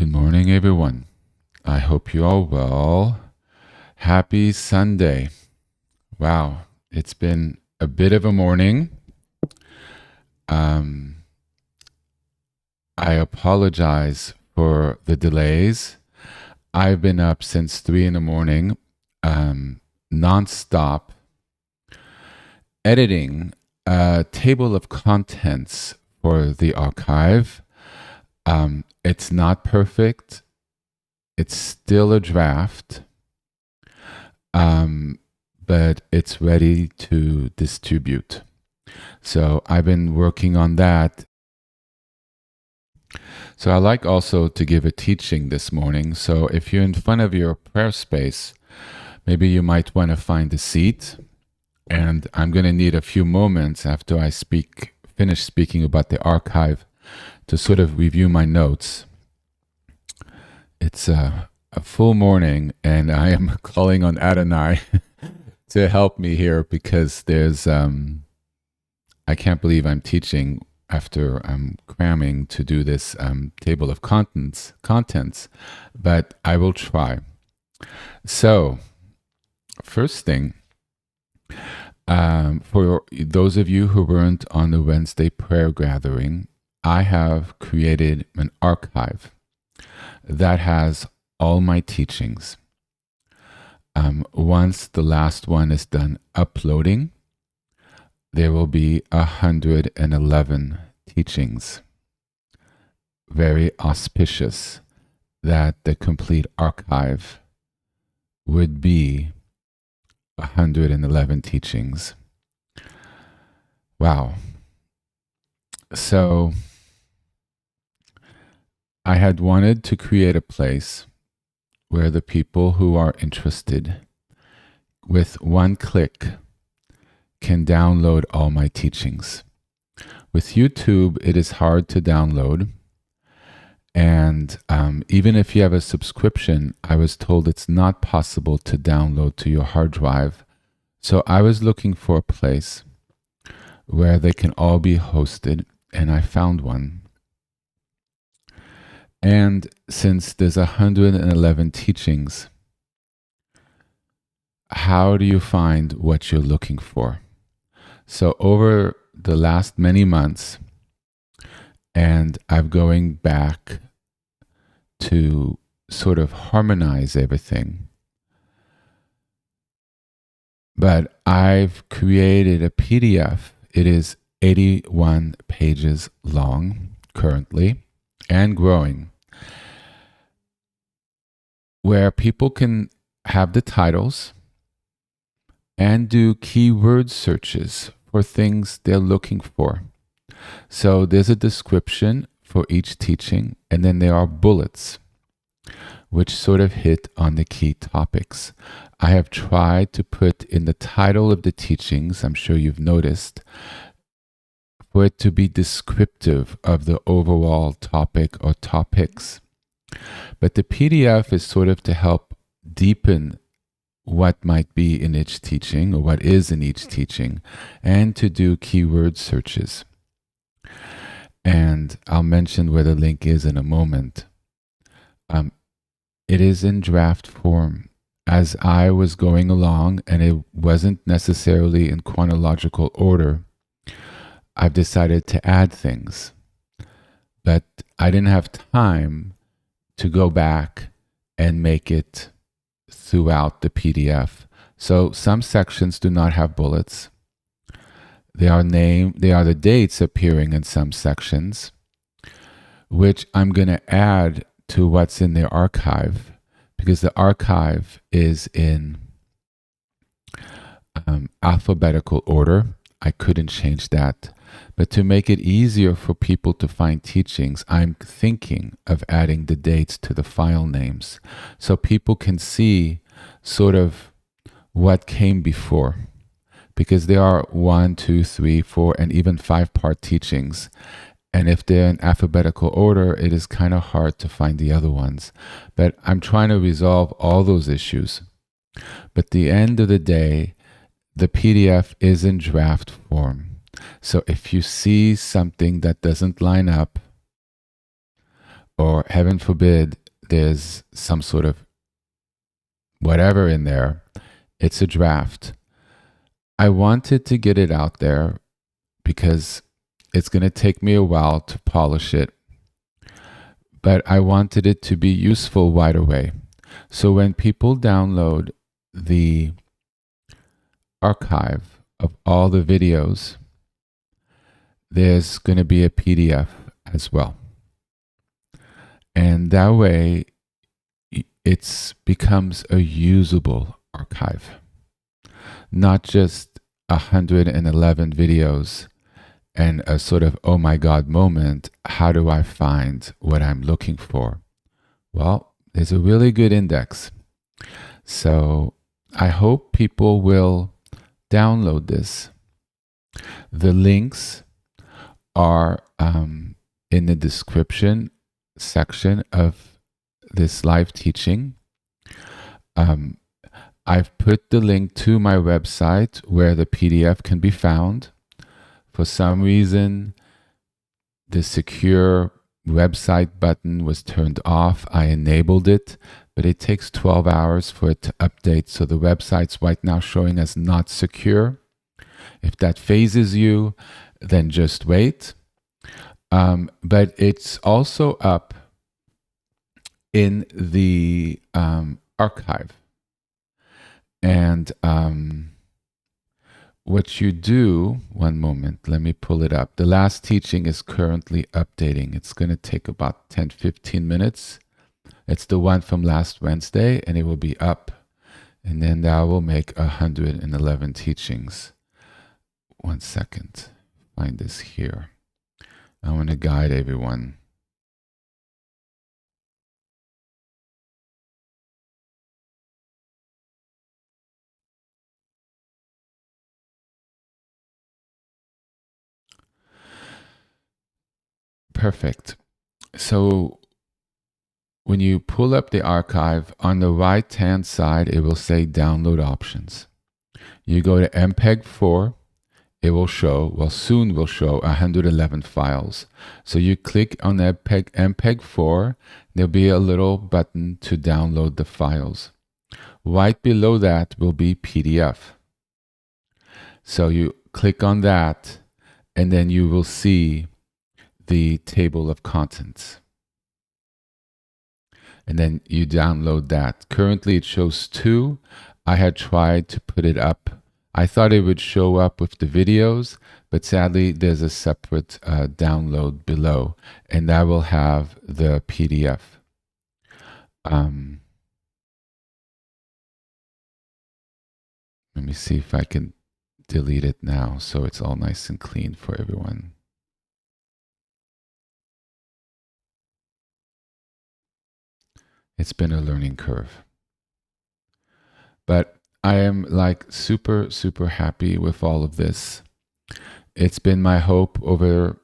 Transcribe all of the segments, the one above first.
Good morning, everyone. I hope you all well. Happy Sunday. Wow, it's been a bit of a morning. I apologize for the delays. I've been up since 3 in the morning, nonstop, editing a table of contents for the archive. It's not perfect. It's still a draft. But it's ready to distribute. So I've been working on that. So I like also to give a teaching this morning. So if you're in front of your prayer space, maybe you might want to find a seat. And I'm going to need a few moments after I finish speaking about the archive to sort of review my notes. It's a full morning, and I am calling on Adonai to help me here because there's, I can't believe I'm teaching after I'm cramming to do this table of contents, but I will try. So, first thing, for those of you who weren't on the Wednesday prayer gathering, I have created an archive that has all my teachings. Once the last one is done uploading, there will be 111 teachings. Very auspicious that the complete archive would be 111 teachings. Wow. So I had wanted to create a place where the people who are interested, with one click, can download all my teachings. With YouTube, it is hard to download. And even if you have a subscription, I was told it's not possible to download to your hard drive. So I was looking for a place where they can all be hosted, and I found one. And since there's 111 teachings, how do you find what you're looking for? So over the last many months, and I'm going back to sort of harmonize everything, but I've created a PDF. It is 81 pages long currently and growing, where people can have the titles and do keyword searches for things they're looking for. So there's a description for each teaching, and then there are bullets, which sort of hit on the key topics. I have tried to put in the title of the teachings, I'm sure you've noticed, for it to be descriptive of the overall topic or topics. But the PDF is sort of to help deepen what might be in each teaching or what is in each teaching, and to do keyword searches. And I'll mention where the link is in a moment. It is in draft form. As I was going along, and it wasn't necessarily in chronological order, I've decided to add things. But I didn't have time to go back and make it throughout the PDF. So some sections do not have bullets. They are the dates appearing in some sections, which I'm going to add to what's in the archive, because the archive is in alphabetical order. I couldn't change that. But to make it easier for people to find teachings, I'm thinking of adding the dates to the file names so people can see sort of what came before. Because there are 1, 2, 3, 4, and even 5-part teachings. And if they're in alphabetical order, it is kind of hard to find the other ones. But I'm trying to resolve all those issues. But at the end of the day, the PDF is in draft form. So if you see something that doesn't line up, or heaven forbid, there's some sort of whatever in there, it's a draft. I wanted to get it out there because it's going to take me a while to polish it, but I wanted it to be useful right away. So when people download the archive of all the videos, there's going to be a PDF as well. And that way, it becomes a usable archive, not just 111 videos and a sort of, oh my God moment. How do I find what I'm looking for? Well, there's a really good index. So I hope people will download this. The links are in the description section of this live teaching. I've put the link to my website where the PDF can be found. For some reason, the secure website button was turned off. I enabled it, but it takes 12 hours for it to update. So the website's right now showing as not secure. If that phases you, then just wait. But it's also up in the archive. And what you do, one moment, let me pull it up. The last teaching is currently updating. It's going to take about 10-15 minutes. It's the one from last Wednesday, and it will be up. And then that will make 111 teachings. 1 second. Find this here. I want to guide everyone. Perfect. So when you pull up the archive, on the right-hand side, it will say download options. You go to MPEG-4, it will show, well, soon will show 111 files. So you click on MPEG-4, there'll be a little button to download the files. Right below that will be PDF. So you click on that, and then you will see the table of contents. And then you download that. Currently it shows 2. I had tried to put it up. I thought it would show up with the videos, but sadly there's a separate download below, and that will have the PDF. Let me see if I can delete it now so it's all nice and clean for everyone. It's been a learning curve. But I am like super, super happy with all of this. It's been my hope over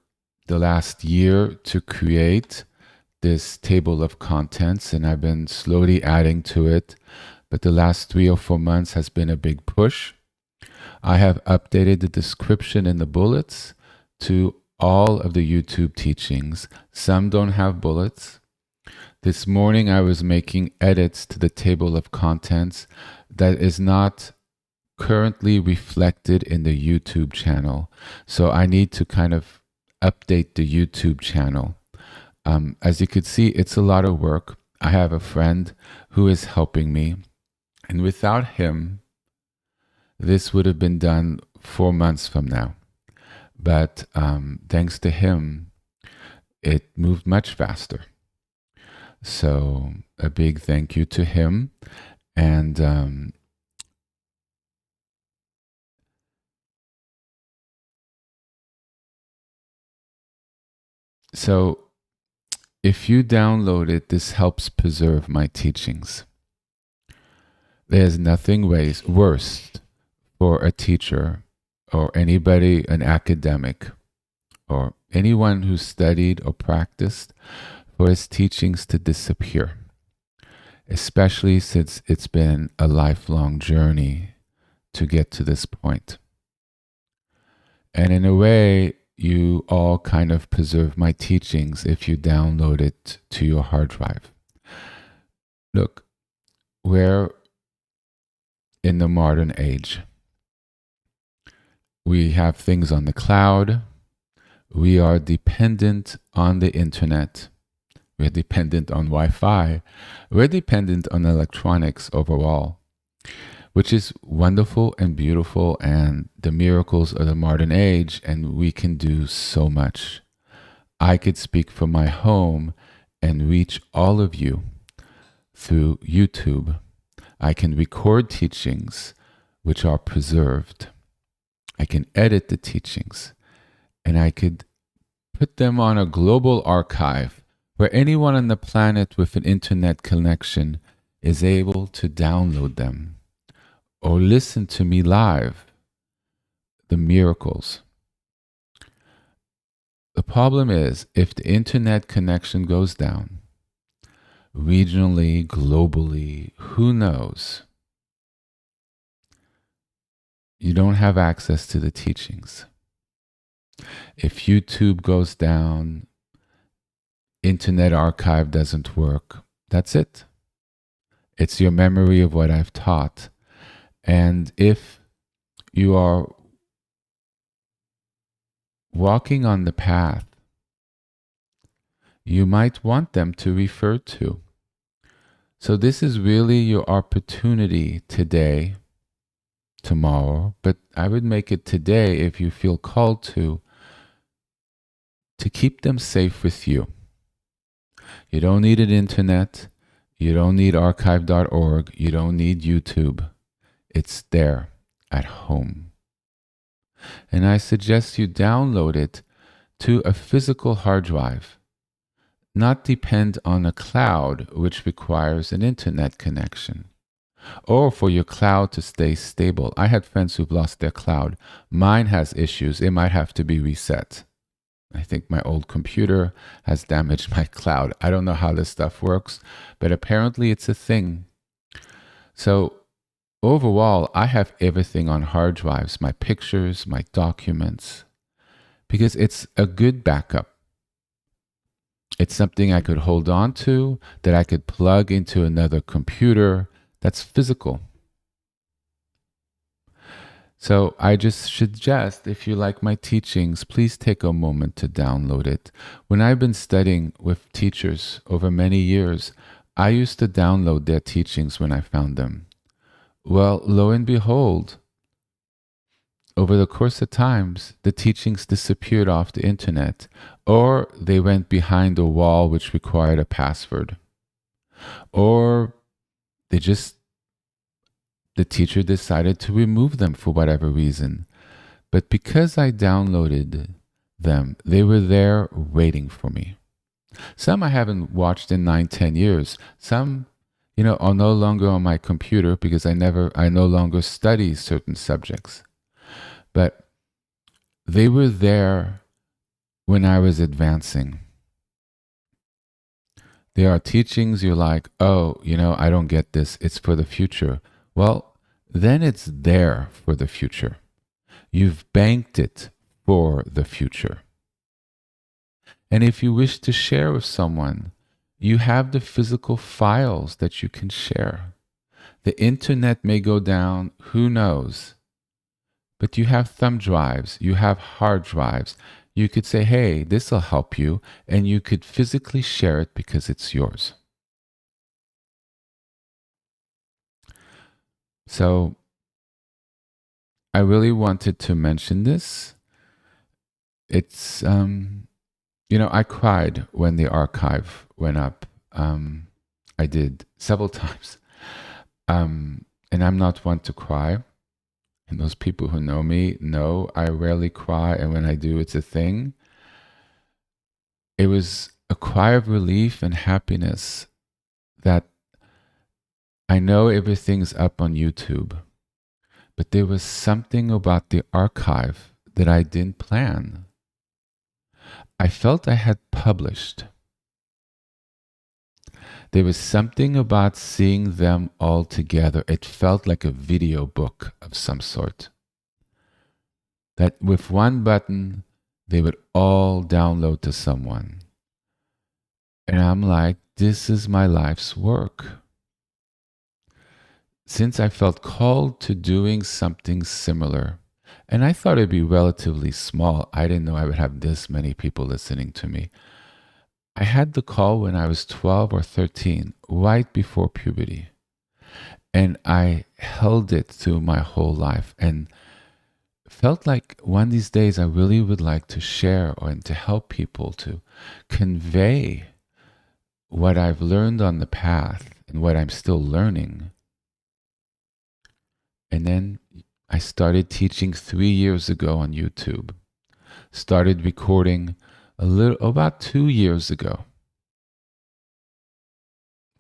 the last year to create this table of contents, and I've been slowly adding to it. But the last 3 or 4 months has been a big push. I have updated the description in the bullets to all of the YouTube teachings. Some don't have bullets. This morning I was making edits to the table of contents that is not currently reflected in the YouTube channel. So I need to kind of update the YouTube channel. As you could see, it's a lot of work. I have a friend who is helping me, and without him, this would have been done 4 months from now. But thanks to him, it moved much faster. So a big thank you to him. And so if you download it, this helps preserve my teachings. There's nothing worse for a teacher or anybody, an academic, or anyone who studied or practiced, for his teachings to disappear, especially since it's been a lifelong journey to get to this point. And in a way, you all kind of preserve my teachings if you download it to your hard drive. Look, we're in the modern age. We have things on the cloud. We are dependent on the internet. We're dependent on Wi-Fi. We're dependent on electronics overall, which is wonderful and beautiful and the miracles of the modern age, and we can do so much. I could speak from my home and reach all of you through YouTube. I can record teachings which are preserved. I can edit the teachings, and I could put them on a global archive where anyone on the planet with an internet connection is able to download them or listen to me live. The miracles. The problem is, if the internet connection goes down, regionally, globally, who knows? You don't have access to the teachings. If YouTube goes down, internet archive doesn't work, that's it. It's your memory of what I've taught. And if you are walking on the path, you might want them to refer to. So this is really your opportunity today, tomorrow, but I would make it today if you feel called to keep them safe with you. You don't need an internet. You don't need archive.org. You don't need YouTube. It's there at home. And I suggest you download it to a physical hard drive, not depend on a cloud, which requires an internet connection, or for your cloud to stay stable. I had friends who've lost their cloud. Mine has issues. It might have to be reset. I think my old computer has damaged my cloud. I don't know how this stuff works, but apparently it's a thing. So overall, I have everything on hard drives, my pictures, my documents, because it's a good backup. It's something I could hold on to, that I could plug into another computer that's physical. So I just suggest, if you like my teachings, please take a moment to download it. When I've been studying with teachers over many years, I used to download their teachings when I found them. Well, lo and behold, over the course of times, the teachings disappeared off the internet, or they went behind a wall which required a password, or the teacher decided to remove them for whatever reason. But because I downloaded them, they were there waiting for me. Some I haven't watched in 9, 10 years. Some, are no longer on my computer because I no longer study certain subjects. But they were there when I was advancing. There are teachings you're like, oh, I don't get this. It's for the future. Well, then it's there for the future. You've banked it for the future. And if you wish to share with someone, you have the physical files that you can share. The internet may go down, who knows? But you have thumb drives, you have hard drives. You could say, hey, this will help you, and you could physically share it because it's yours. So I really wanted to mention this. It's, I cried when the archive went up. I did several times. And I'm not one to cry. And those people who know me know I rarely cry. And when I do, it's a thing. It was a cry of relief and happiness that I know everything's up on YouTube. But there was something about the archive that I didn't plan. I felt I had published. There was something about seeing them all together. It felt like a video book of some sort. That with one button, they would all download to someone. And I'm like, this is my life's work. Since I felt called to doing something similar, and I thought it'd be relatively small, I didn't know I would have this many people listening to me. I had the call when I was 12 or 13, right before puberty. And I held it through my whole life and felt like one of these days I really would like to share and to help people to convey what I've learned on the path and what I'm still learning. And then I started teaching 3 years ago on YouTube. Started recording about 2 years ago.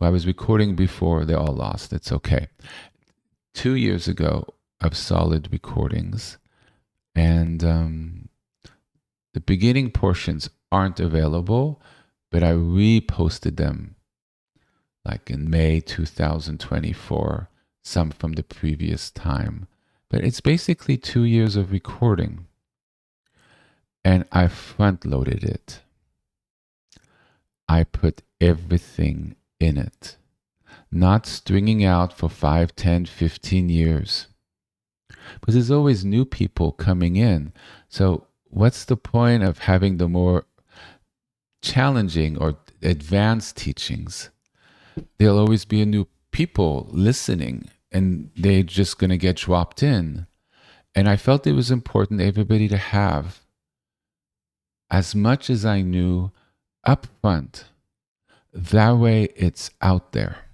I was recording before they all lost. It's okay. 2 years ago of solid recordings. And the beginning portions aren't available, but I reposted them like in May 2024, some from the previous time. But it's basically 2 years of recording. And I front loaded it. I put everything in it, not stringing out for 5, 10, 15 years. Because there's always new people coming in. So what's the point of having the more challenging or advanced teachings? There'll always be a new people listening and they're just going to get dropped in. And I felt it was important everybody to have as much as I knew up front. That way it's out there.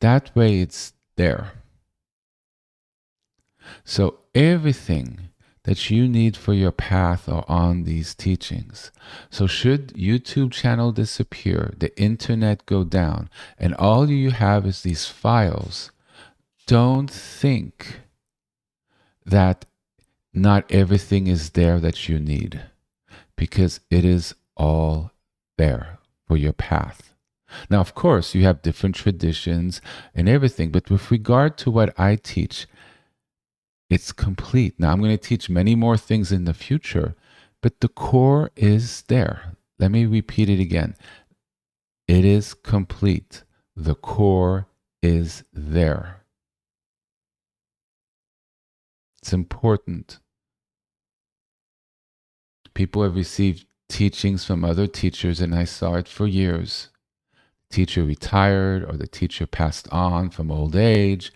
That way it's there. So everything that you need for your path are on these teachings. So should YouTube channel disappear, the internet go down, and all you have is these files, don't think that not everything is there that you need, because it is all there for your path. Now, of course, you have different traditions and everything, but with regard to what I teach, it's complete. Now, I'm going to teach many more things in the future, but the core is there. Let me repeat it again. It is complete. The core is there. It's important. People have received teachings from other teachers, and I saw it for years. Teacher retired or the teacher passed on from old age.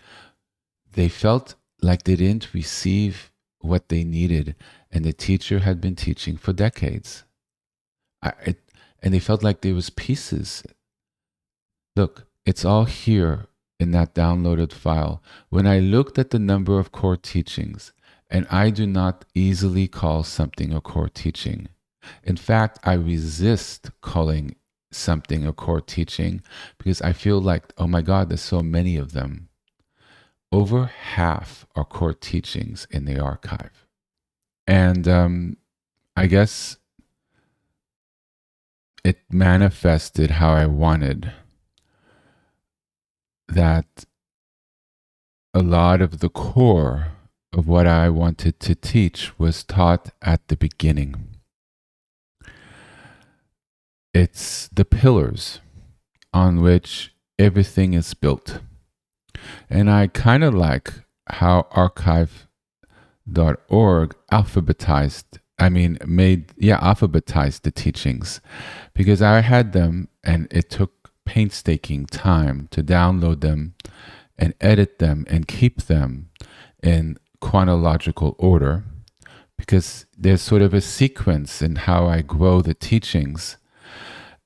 They felt like they didn't receive what they needed, and the teacher had been teaching for decades. And they felt like there was pieces. Look, it's all here in that downloaded file. When I looked at the number of core teachings, and I do not easily call something a core teaching. In fact, I resist calling something a core teaching because I feel like, oh my God, there's so many of them. Over half are core teachings in the archive. And I guess it manifested how I wanted. That a lot of the core of what I wanted to teach was taught at the beginning. It's the pillars on which everything is built. And I kind of like how archive.org alphabetized the teachings, because I had them and it took painstaking time to download them and edit them and keep them in chronological order, because there's sort of a sequence in how I grow the teachings.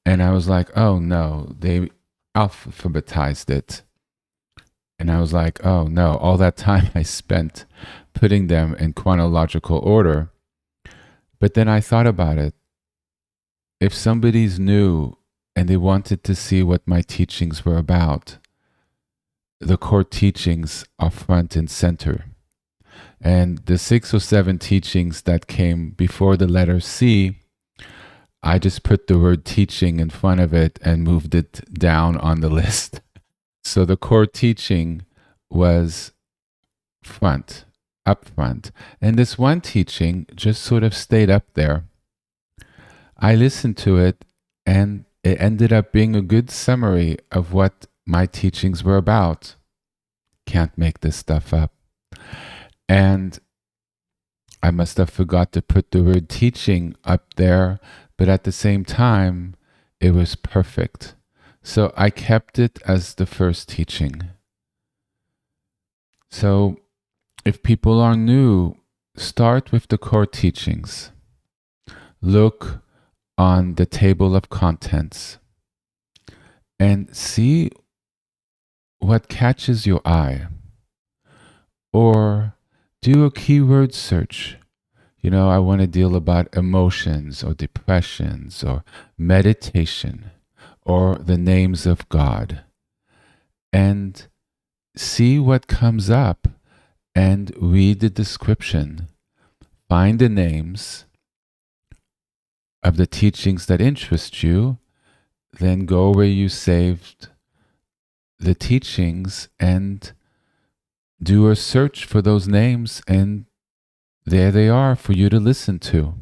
And I was like, oh no, they alphabetized it. And I was like, oh no, all that time I spent putting them in chronological order. But then I thought about it. If somebody's new and they wanted to see what my teachings were about, the core teachings are front and center. And the 6 or 7 teachings that came before the letter C, I just put the word teaching in front of it and moved it down on the list. So the core teaching was front. up front. And this one teaching just sort of stayed up there. I listened to it, and it ended up being a good summary of what my teachings were about. Can't make this stuff up. And I must have forgot to put the word teaching up there, but at the same time, it was perfect. So I kept it as the first teaching. So if people are new, start with the core teachings. Look on the table of contents and see what catches your eye. Or do a keyword search. I want to deal about emotions or depressions or meditation or the names of God. And see what comes up and read the description. Find the names of the teachings that interest you. Then go where you saved the teachings and do a search for those names, and there they are for you to listen to.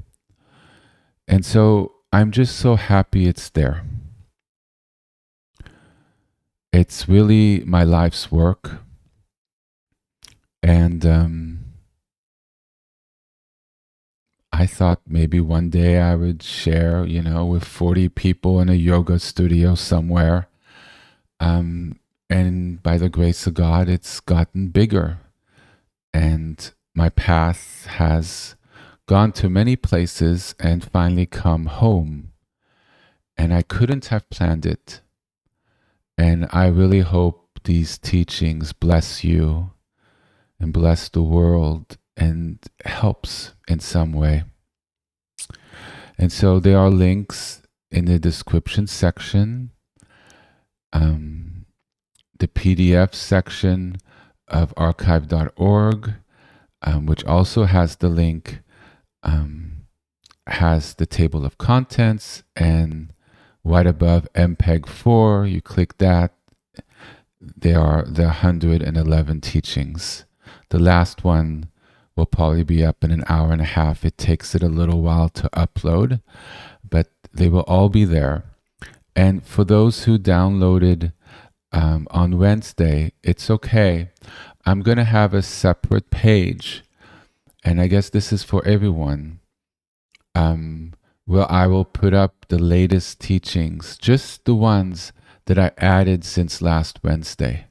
And so I'm just so happy it's there. It's really my life's work. And I thought maybe one day I would share, with 40 people in a yoga studio somewhere. And by the grace of God, it's gotten bigger. And my path has gone to many places and finally come home. And I couldn't have planned it. And I really hope these teachings bless you and bless the world and helps in some way. And so there are links in the description section, the PDF section of archive.org, which also has the link, has the table of contents, and right above MPEG 4, you click that. There are the 111 teachings. The last one will probably be up in an hour and a half. It takes it a little while to upload, but they will all be there. And for those who downloaded on Wednesday, it's okay. I'm going to have a separate page, and I guess this is for everyone, where I will put up the latest teachings, just the ones that I added since last Wednesday.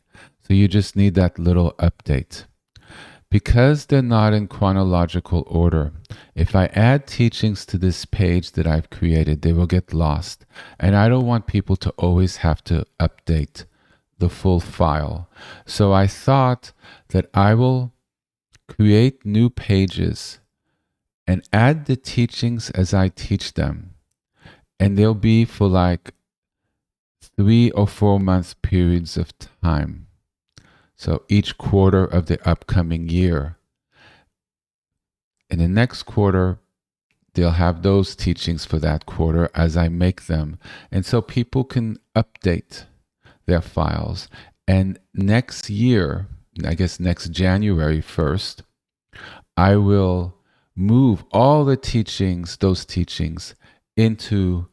So you just need that little update. Because they're not in chronological order, if I add teachings to this page that I've created, they will get lost. And I don't want people to always have to update the full file. So I thought that I will create new pages and add the teachings as I teach them. And they'll be for like 3 or 4 month periods of time. So each quarter of the upcoming year. In the next quarter, they'll have those teachings for that quarter as I make them. And so people can update their files. And next year, I guess next January 1st, I will move all the teachings, those teachings, into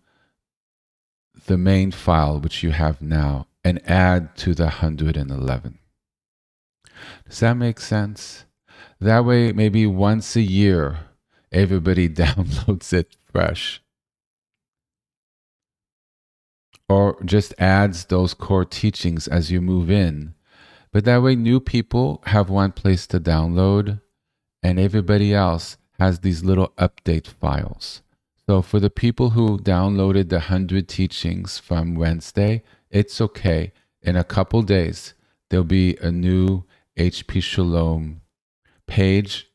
the main file, which you have now, and add to the 111. Does that make sense? That way, maybe once a year, everybody downloads it fresh. Or just adds those core teachings as you move in. But that way, new people have one place to download, and everybody else has these little update files. So for the people who downloaded the 100 teachings from Wednesday, it's okay. In a couple days, there'll be a new HP Shalom page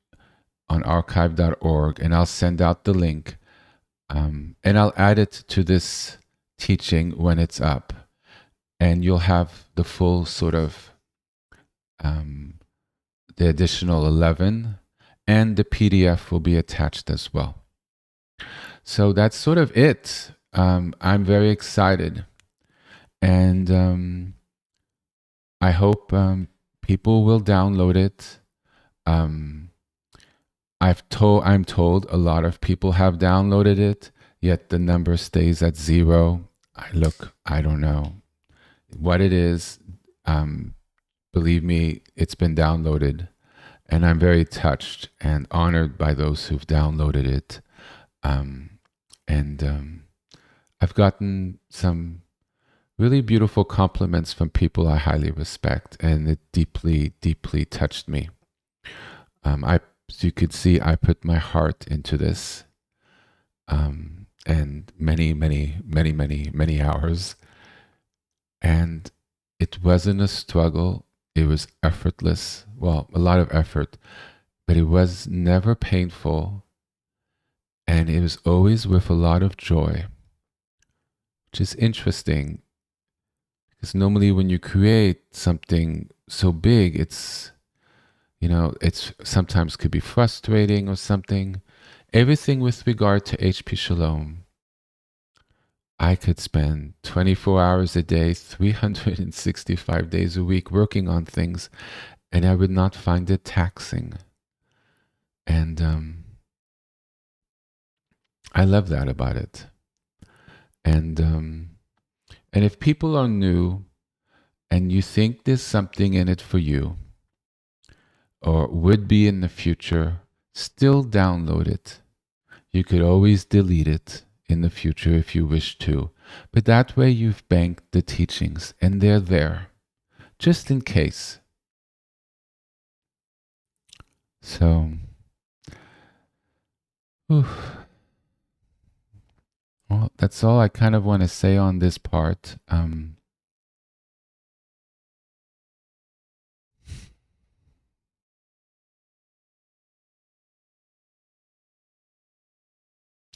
on archive.org, and I'll send out the link, and I'll add it to this teaching when it's up, and you'll have the full sort of the additional 11, and the PDF will be attached as well. So that's sort of it. I'm very excited, and I hope people will download it. I'm told a lot of people have downloaded it, yet the number stays at 0. I don't know what it is. Um, Believe me, it's been downloaded, and I'm very touched and honored by those who've downloaded it. And I've gotten some really beautiful compliments from people I highly respect, and it deeply, deeply touched me. As you could see, I put my heart into this, and many, many, many, many, many hours. And it wasn't a struggle. It was effortless. Well, a lot of effort, but it was never painful. And it was always with a lot of joy, which is interesting because normally when you create something so big, it's sometimes could be frustrating or something. Everything with regard to HP Shalom, I could spend 24 hours a day, 365 days a week working on things, and I would not find it taxing. And I love that about it. And if people are new and you think there's something in it for you, or would be in the future, still download it. You could always delete it in the future if you wish to, but that way you've banked the teachings and they're there, just in case. So, oof. Well, that's all I kind of want to say on this part.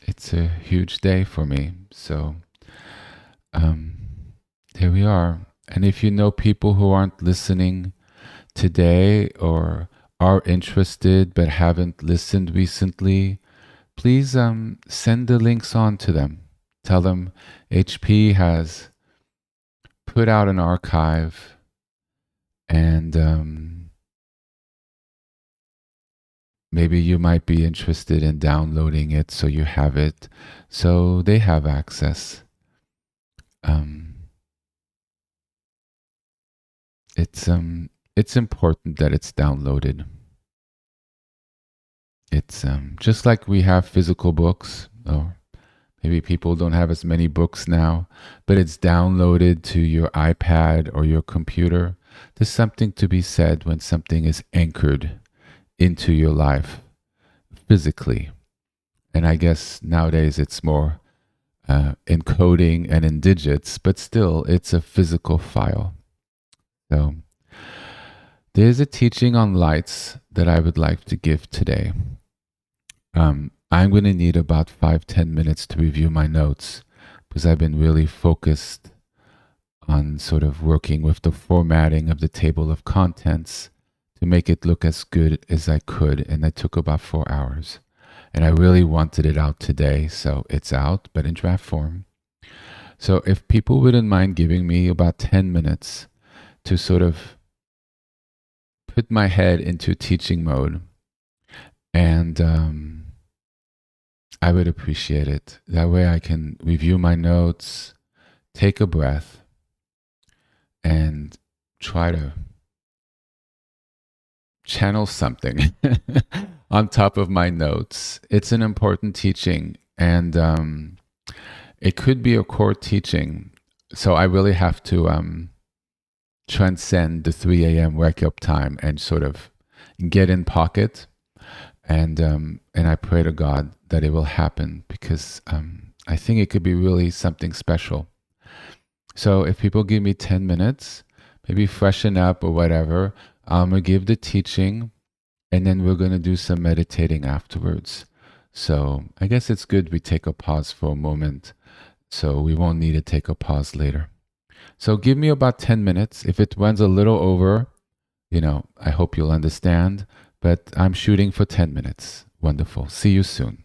It's a huge day for me. So, um, here we are. And if you know people who aren't listening today or are interested but haven't listened recently, please send the links on to them. Tell them HP has put out an archive, and maybe you might be interested in downloading it so you have it, so they have access. Um, it's important that it's downloaded. It's just like we have physical books, or maybe people don't have as many books now, but it's downloaded to your iPad or your computer. There's something to be said when something is anchored into your life physically. And I guess nowadays it's more in coding and in digits, but still it's a physical file. So there's a teaching on lights that I would like to give today. I'm going to need about 5-10 minutes to review my notes because I've been really focused on sort of working with the formatting of the table of contents to make it look as good as I could. And that took about 4 hours. And I really wanted it out today, so it's out, but in draft form. So if people wouldn't mind giving me about 10 minutes to sort of put my head into teaching mode, and I would appreciate it. That way I can review my notes, take a breath, and try to channel something on top of my notes. It's an important teaching, and it could be a core teaching. So I really have to transcend the 3 a.m. wake up time and sort of get in pocket. And I pray to God that it will happen because I think it could be really something special. So if people give me 10 minutes, maybe freshen up or whatever, I'm going to give the teaching and then we're going to do some meditating afterwards. So I guess it's good we take a pause for a moment so we won't need to take a pause later. So give me about 10 minutes. If it runs a little over, I hope you'll understand, but I'm shooting for 10 minutes. Wonderful. See you soon.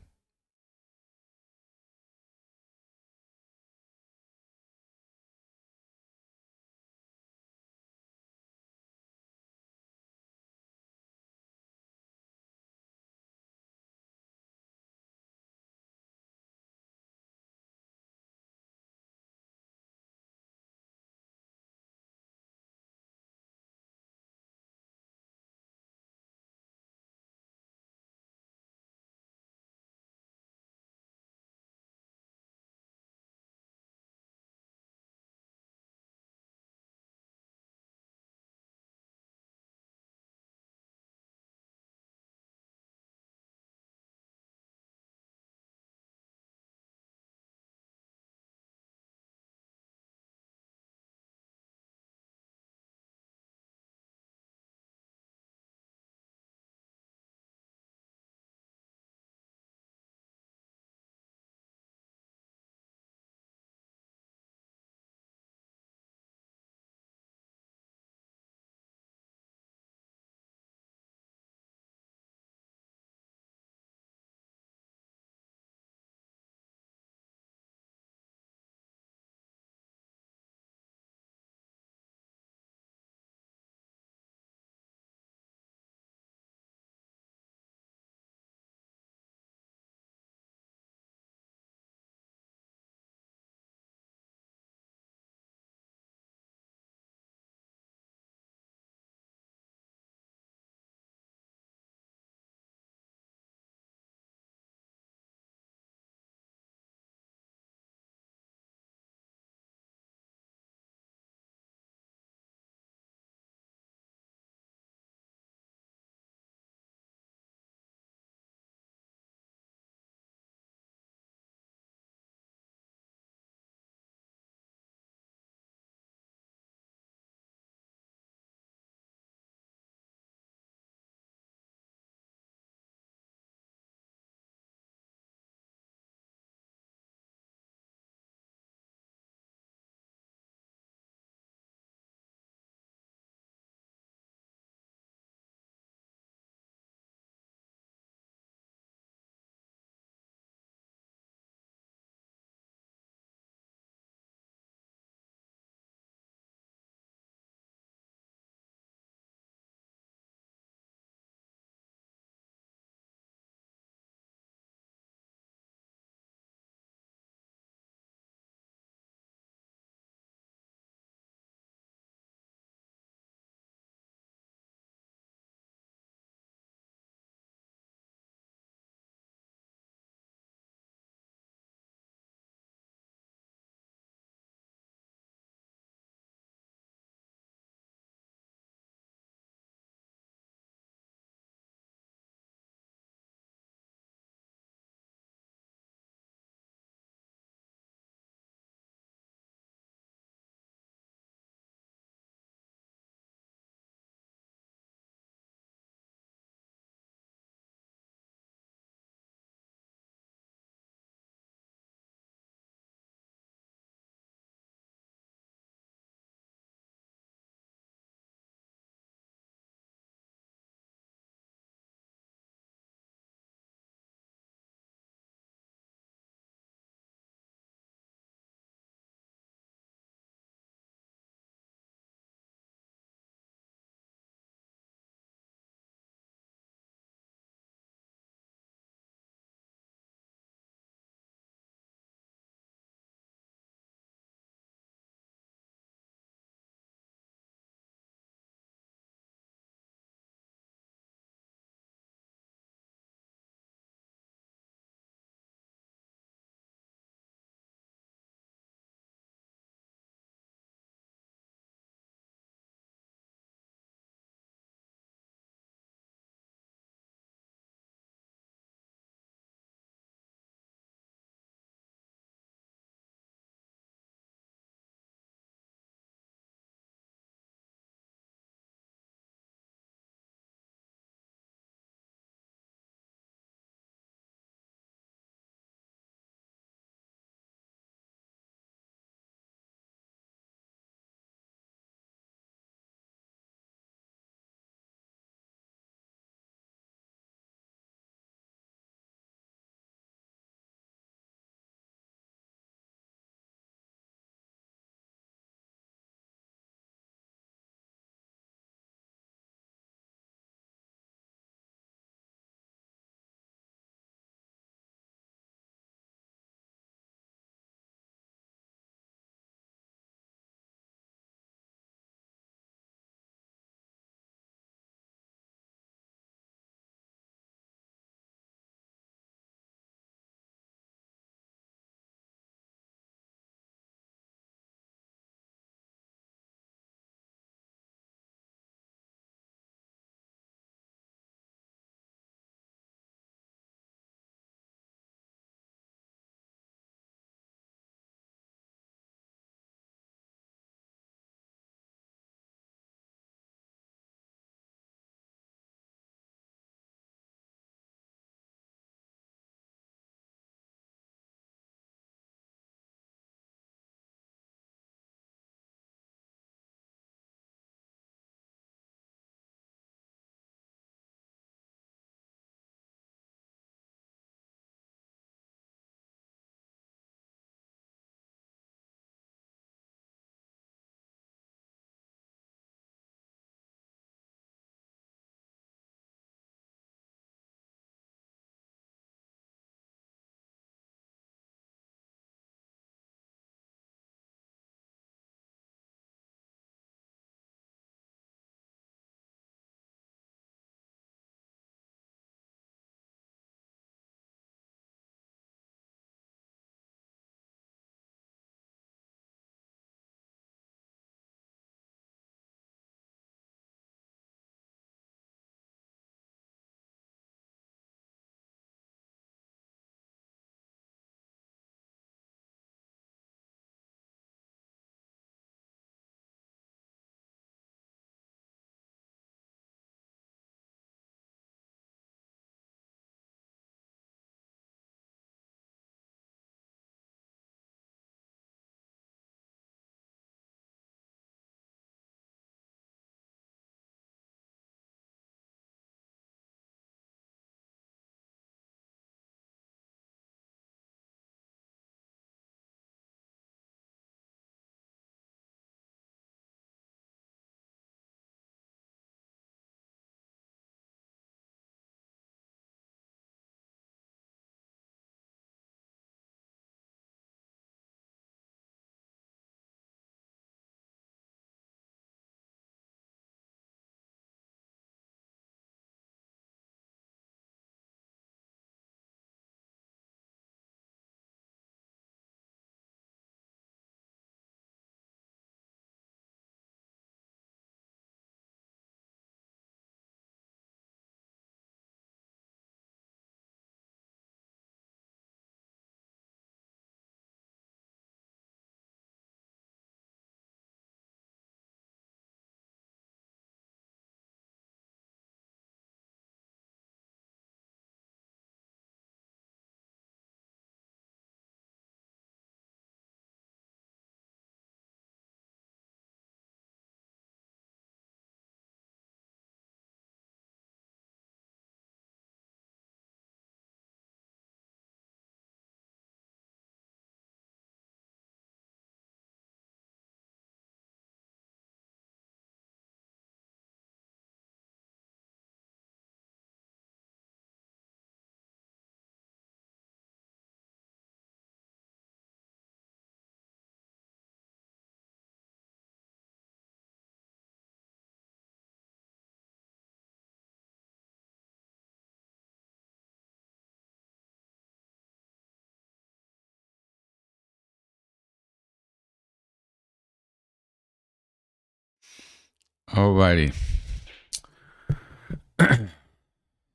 Alrighty.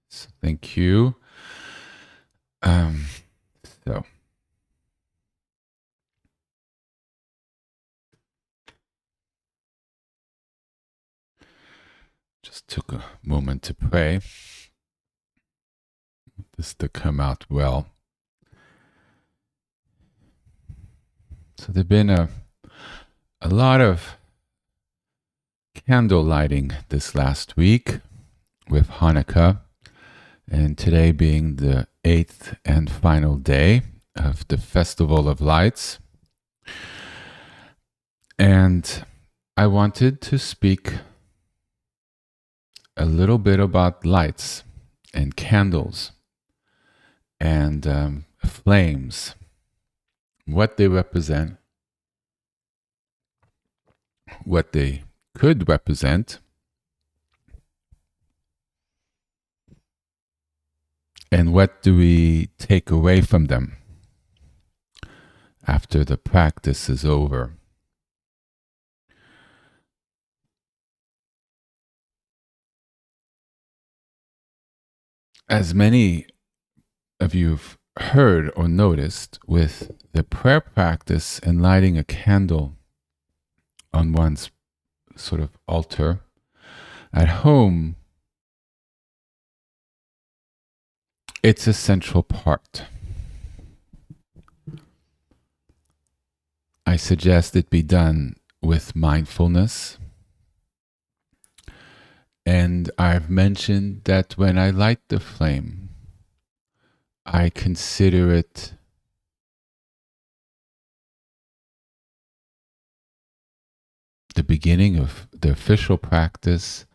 So thank you. So just took a moment to pray. This to come out well. So there've been a lot of candle lighting this last week with Hanukkah, and today being the 8th and final day of the Festival of Lights. And I wanted to speak a little bit about lights and candles and flames, what they represent, what they could represent, and what do we take away from them after the practice is over. As many of you have heard or noticed, with the prayer practice and lighting a candle on one's sort of altar at home, it's a central part. I suggest it be done with mindfulness. And I've mentioned that when I light the flame, I consider it the beginning of the official practice,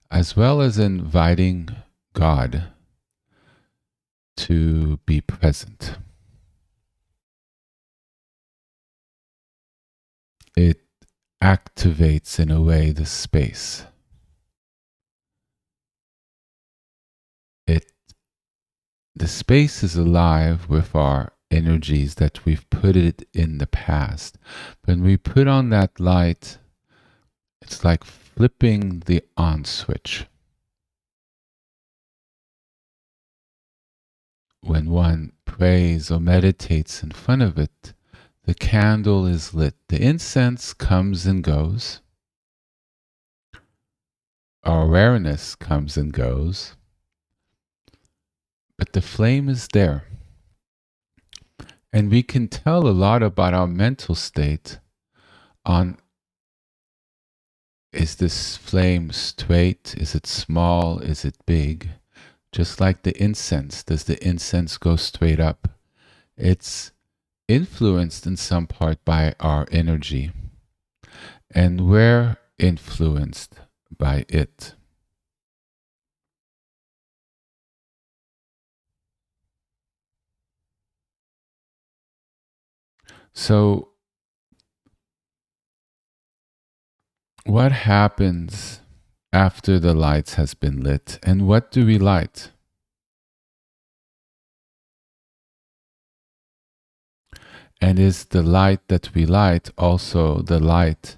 as well as inviting God to be present. It activates, in a way, the space. The space is alive with our energies that we've put it in the past. When we put on that light, it's like flipping the on switch. When one prays or meditates in front of it, the candle is lit. The incense comes and goes. Our awareness comes and goes. But the flame is there. And we can tell a lot about our mental state on, is this flame straight? Is it small? Is it big? Just like the incense. Does the incense go straight up? It's influenced in some part by our energy. And we're influenced by it. So, what happens after the lights has been lit, and what do we light? And is the light that we light also the light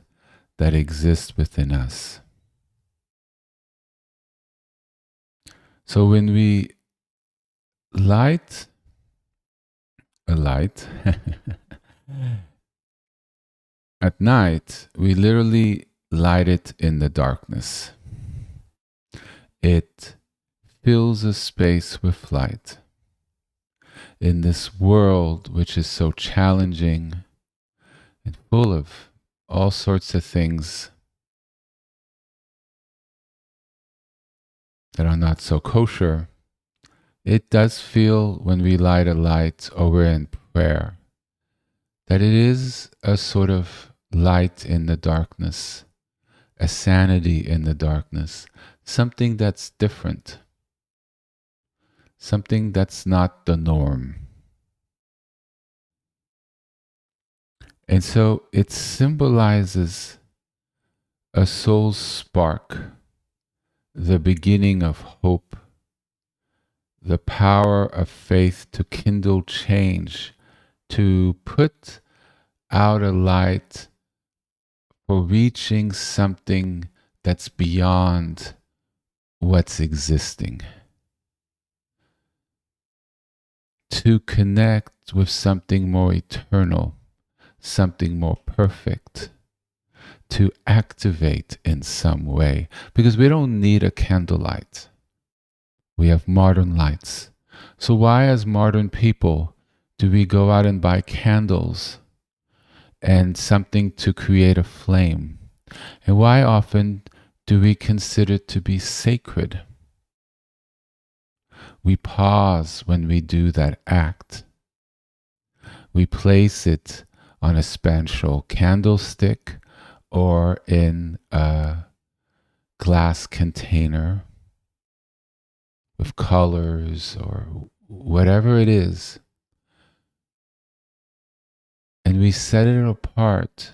that exists within us? So when we light a light at night, we literally light it in the darkness. It fills a space with light. In this world, which is so challenging and full of all sorts of things that are not so kosher, it does feel, when we light a light or we're in prayer, that it is a sort of light in the darkness, a sanity in the darkness, something that's different, something that's not the norm. And so it symbolizes a soul's spark, the beginning of hope, the power of faith to kindle change, to put out a light for reaching something that's beyond what's existing, to connect with something more eternal, something more perfect, to activate in some way. Because we don't need a candlelight. We have modern lights. So why, as modern people, do we go out and buy candles and something to create a flame? And why often do we consider it to be sacred? We pause when we do that act. We place it on a special candlestick or in a glass container with colors or whatever it is. And we set it apart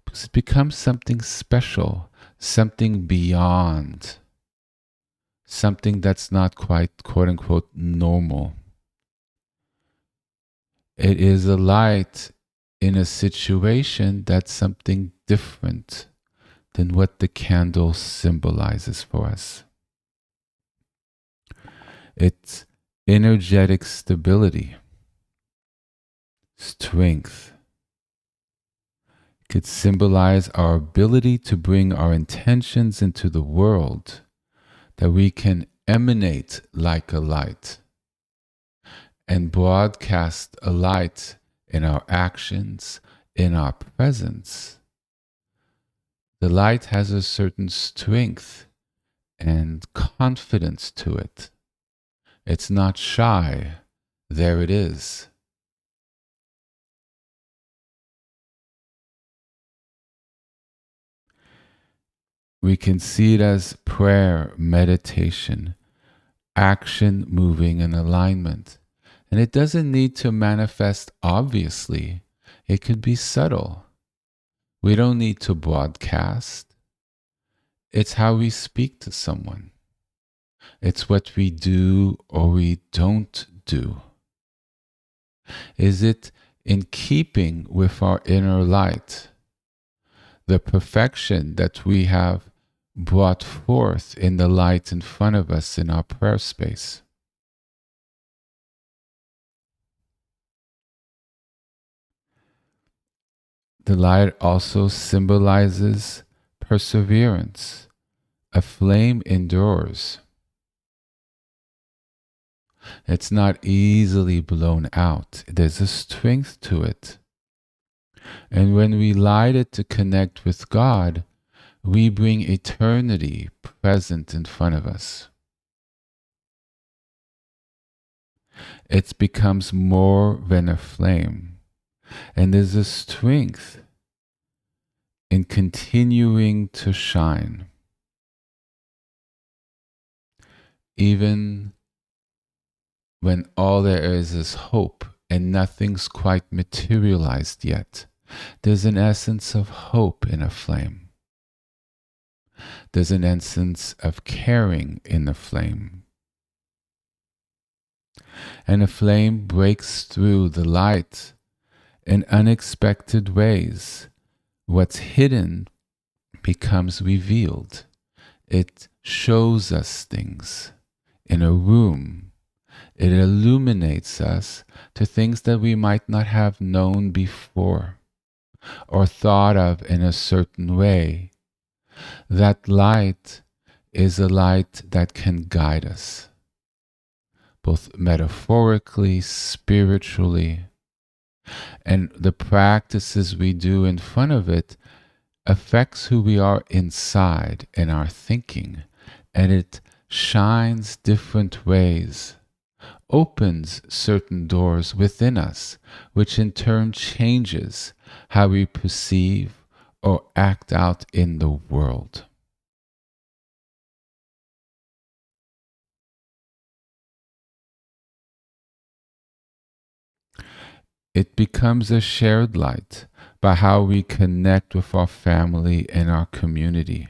because it becomes something special, something beyond, something that's not quite, quote unquote, normal. It is a light in a situation that's something different than what the candle symbolizes for us. It's energetic stability, strength. It could symbolize our ability to bring our intentions into the world, that we can emanate like a light and broadcast a light in our actions, in our presence. The light has a certain strength and confidence to it. It's not shy. There it is. We can see it as prayer, meditation, action, moving in alignment. And it doesn't need to manifest obviously. It could be subtle. We don't need to broadcast. It's how we speak to someone. It's what we do or we don't do. Is it in keeping with our inner light, the perfection that we have brought forth in the light in front of us in our prayer space? The light also symbolizes perseverance. A flame endures. It's not easily blown out. There's a strength to it. And when we light it to connect with God, we bring eternity present in front of us. It becomes more than a flame. And there's a strength in continuing to shine. Even when all there is hope and nothing's quite materialized yet, there's an essence of hope in a flame. There's an essence of caring in a flame. And a flame breaks through the light in unexpected ways. What's hidden becomes revealed. It shows us things in a room. It illuminates us to things that we might not have known before or thought of in a certain way. That light is a light that can guide us, both metaphorically, spiritually, and the practices we do in front of it affects who we are inside in our thinking, and it shines different ways, opens certain doors within us, which in turn changes how we perceive or act out in the world. It becomes a shared light by how we connect with our family and our community.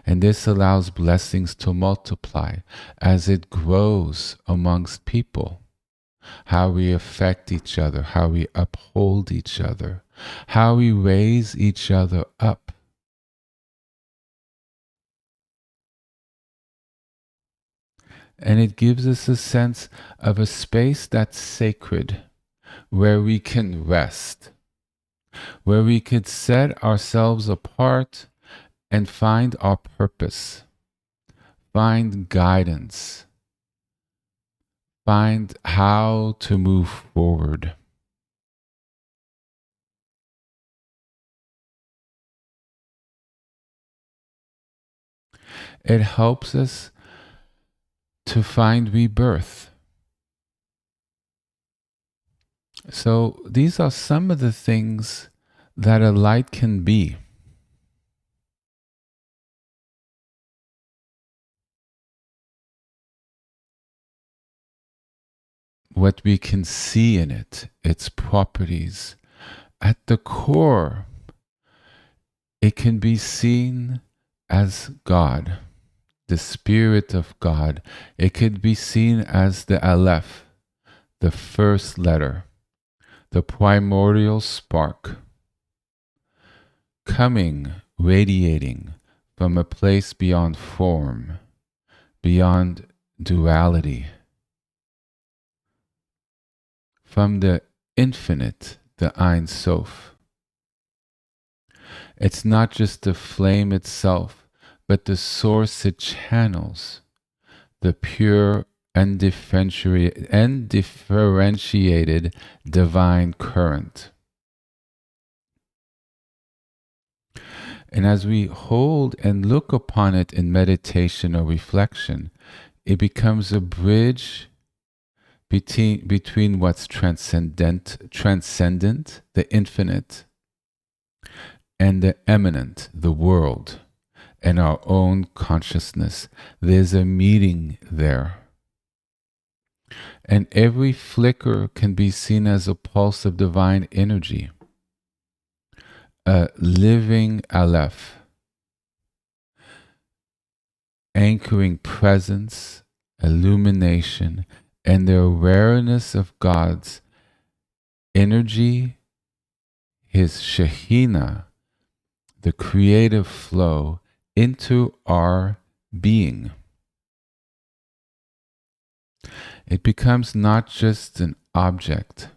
And this allows blessings to multiply as it grows amongst people. How we affect each other, how we uphold each other, how we raise each other up. And it gives us a sense of a space that's sacred, where we can rest, where we could set ourselves apart and find our purpose, find guidance, find how to move forward. It helps us to find rebirth. So these are some of the things that a light can be. What we can see in it, its properties. At the core, it can be seen as God, the Spirit of God. It could be seen as the Aleph, the first letter, the primordial spark, coming, radiating from a place beyond form, beyond duality, from the infinite, the Ein Sof. It's not just the flame itself, but the source it channels, the pure, undifferentiated divine current. And as we hold and look upon it in meditation or reflection, it becomes a bridge between what's transcendent, the infinite, and the immanent, the world, and our own consciousness. There's a meeting there. And every flicker can be seen as a pulse of divine energy, a living Aleph, anchoring presence, illumination, and the awareness of God's energy, His Shekhinah, the creative flow into our being. It becomes not just an object,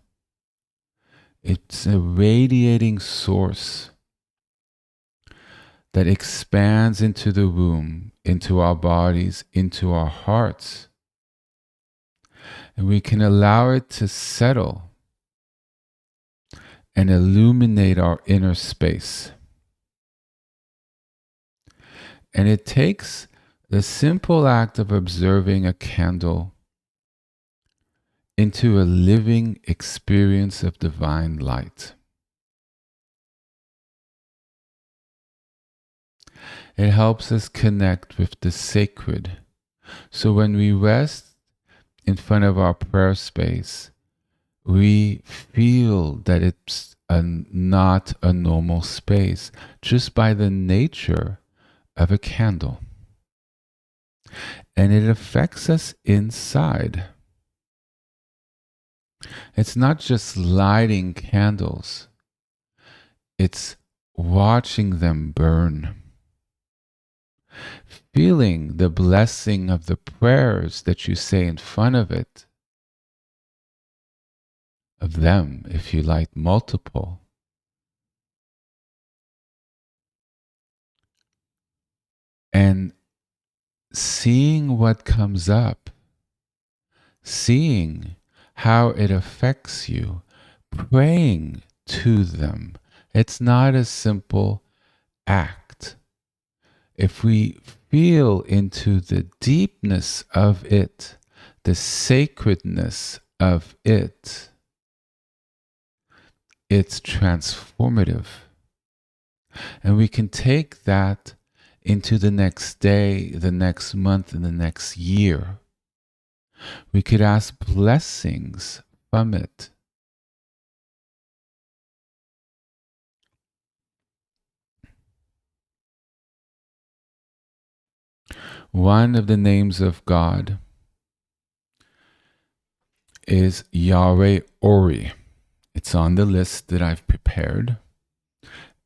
it's a radiating source that expands into the room, into our bodies, into our hearts. And we can allow it to settle and illuminate our inner space. And it takes the simple act of observing a candle into a living experience of divine light. It helps us connect with the sacred. So when we rest in front of our prayer space, we feel that it's not a normal space just by the nature of a candle. And it affects us inside. It's not just lighting candles, it's watching them burn. Feeling the blessing of the prayers that you say in front of it, of them, if you light multiple. And seeing what comes up, seeing how it affects you, praying to them. It's not a simple act. If we feel into the deepness of it, the sacredness of it, it's transformative. And we can take that into the next day, the next month, and the next year. We could ask blessings from it. One of the names of God is Yahweh Ori. It's on the list that I've prepared,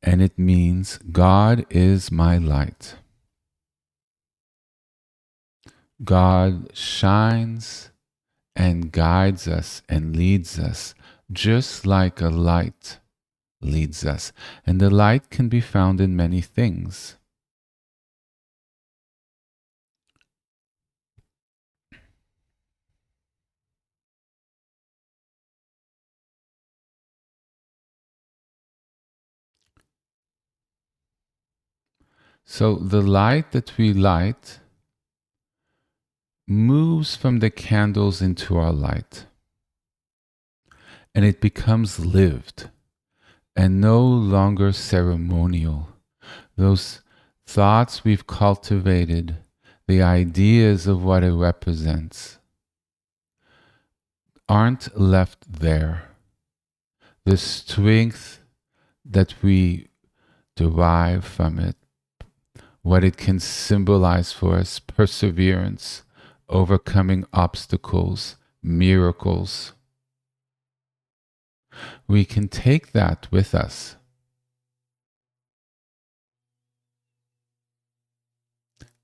and it means God is my light. God shines and guides us and leads us just like a light leads us. And the light can be found in many things. So the light that we light moves from the candles into our light, and it becomes lived and no longer ceremonial. Those thoughts we've cultivated, the ideas of what it represents, aren't left there. The strength that we derive from it, what it can symbolize for us, perseverance, overcoming obstacles, miracles. We can take that with us.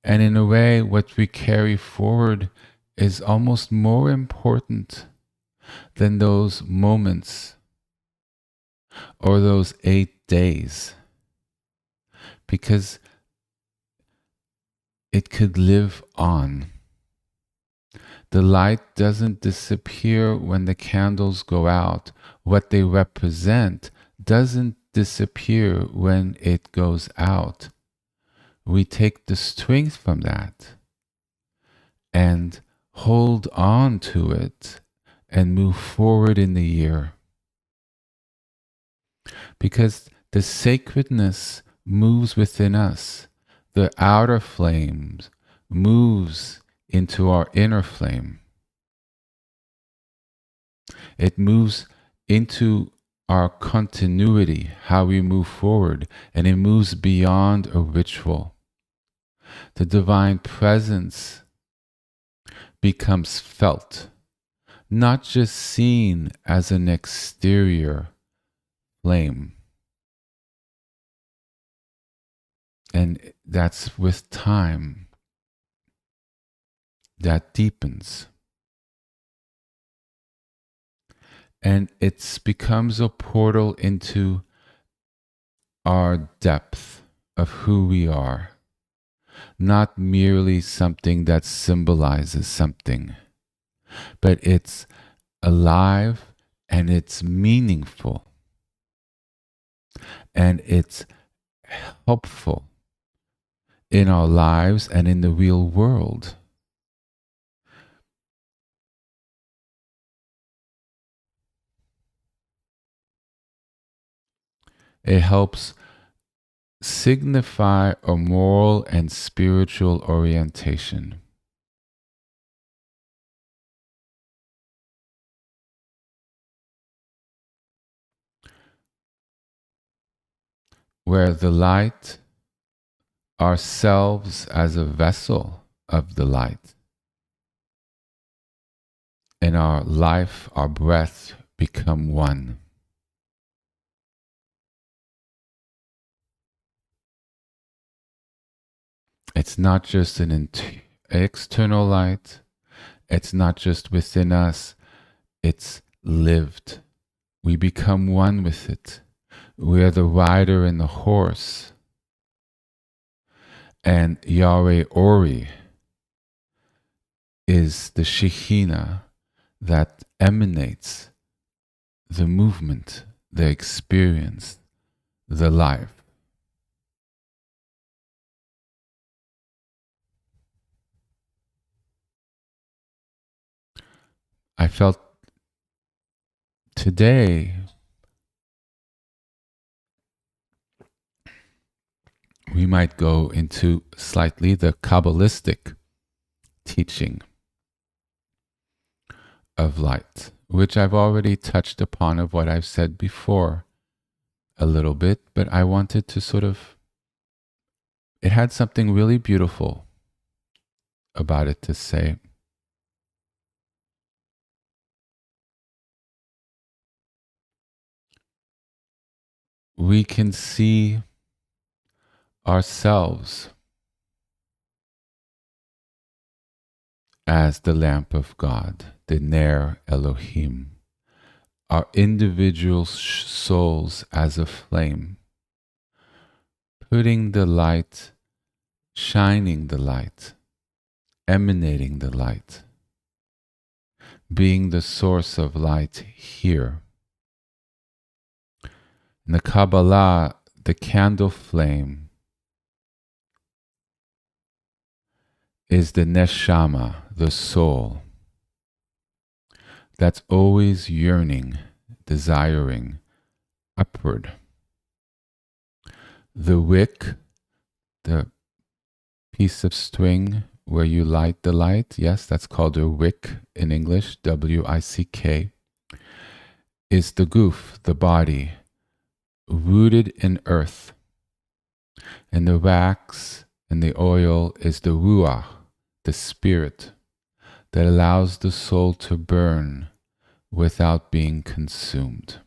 And in a way, what we carry forward is almost more important than those moments or those 8 days, because it could live on. The light doesn't disappear when the candles go out. What they represent doesn't disappear when it goes out. We take the strength from that and hold on to it and move forward in the year. Because the sacredness moves within us. The outer flames moves into our inner flame. It moves into our continuity, how we move forward, and it moves beyond a ritual. The divine presence becomes felt, not just seen as an exterior flame. And that's with time that deepens. And it becomes a portal into our depth of who we are, not merely something that symbolizes something, but it's alive and it's meaningful and it's helpful in our lives and in the real world. It helps signify a moral and spiritual orientation. Where the light, ourselves as a vessel of the light, and our life, our breath become one. It's not just an external light, it's not just within us, it's lived. We become one with it. We're the rider and the horse. And Yahweh Ori is the Shekhinah that emanates the movement, the experience, the life. I felt today we might go into slightly the Kabbalistic teaching of light, which I've already touched upon of what I've said before a little bit, but I wanted to it had something really beautiful about it to say. We can see ourselves as the lamp of God, the Ner Elohim, our individual souls as a flame, putting the light, shining the light, emanating the light, being the source of light here. In the Kabbalah, the candle flame is the neshama, the soul, that's always yearning, desiring upward. The wick, the piece of string where you light the light, yes, that's called a wick in English, W-I-C-K, is the goof, the body, rooted in earth. And the wax and the oil is the ruach, the spirit, that allows the soul to burn without being consumed.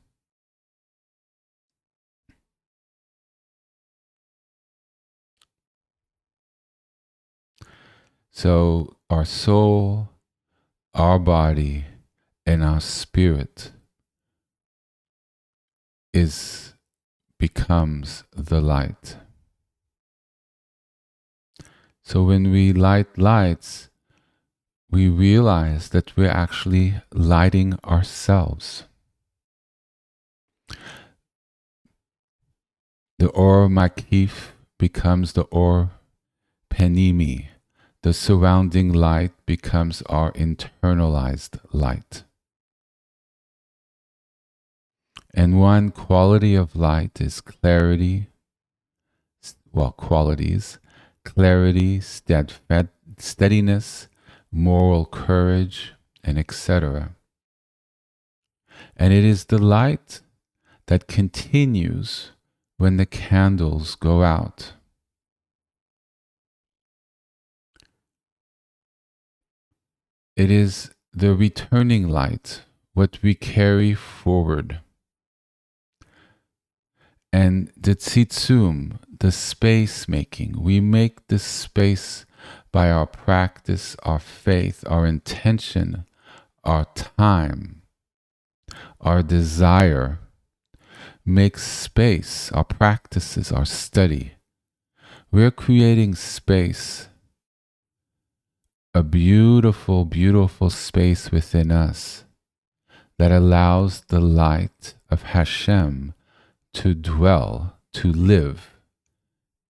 So our soul, our body, and our spirit becomes the light. So when we light lights, we realize that we're actually lighting ourselves. The Or Makif becomes the Or Penimi. The surrounding light becomes our internalized light. And one quality of light is clarity, qualities, clarity, steadiness, moral courage, and etc. And it is the light that continues when the candles go out. It is the returning light, what we carry forward. And the tzitsum, the space making, we make this space by our practice, our faith, our intention, our time, our desire. Make space, our practices, our study. We're creating space, a beautiful, beautiful space within us that allows the light of Hashem to dwell, to live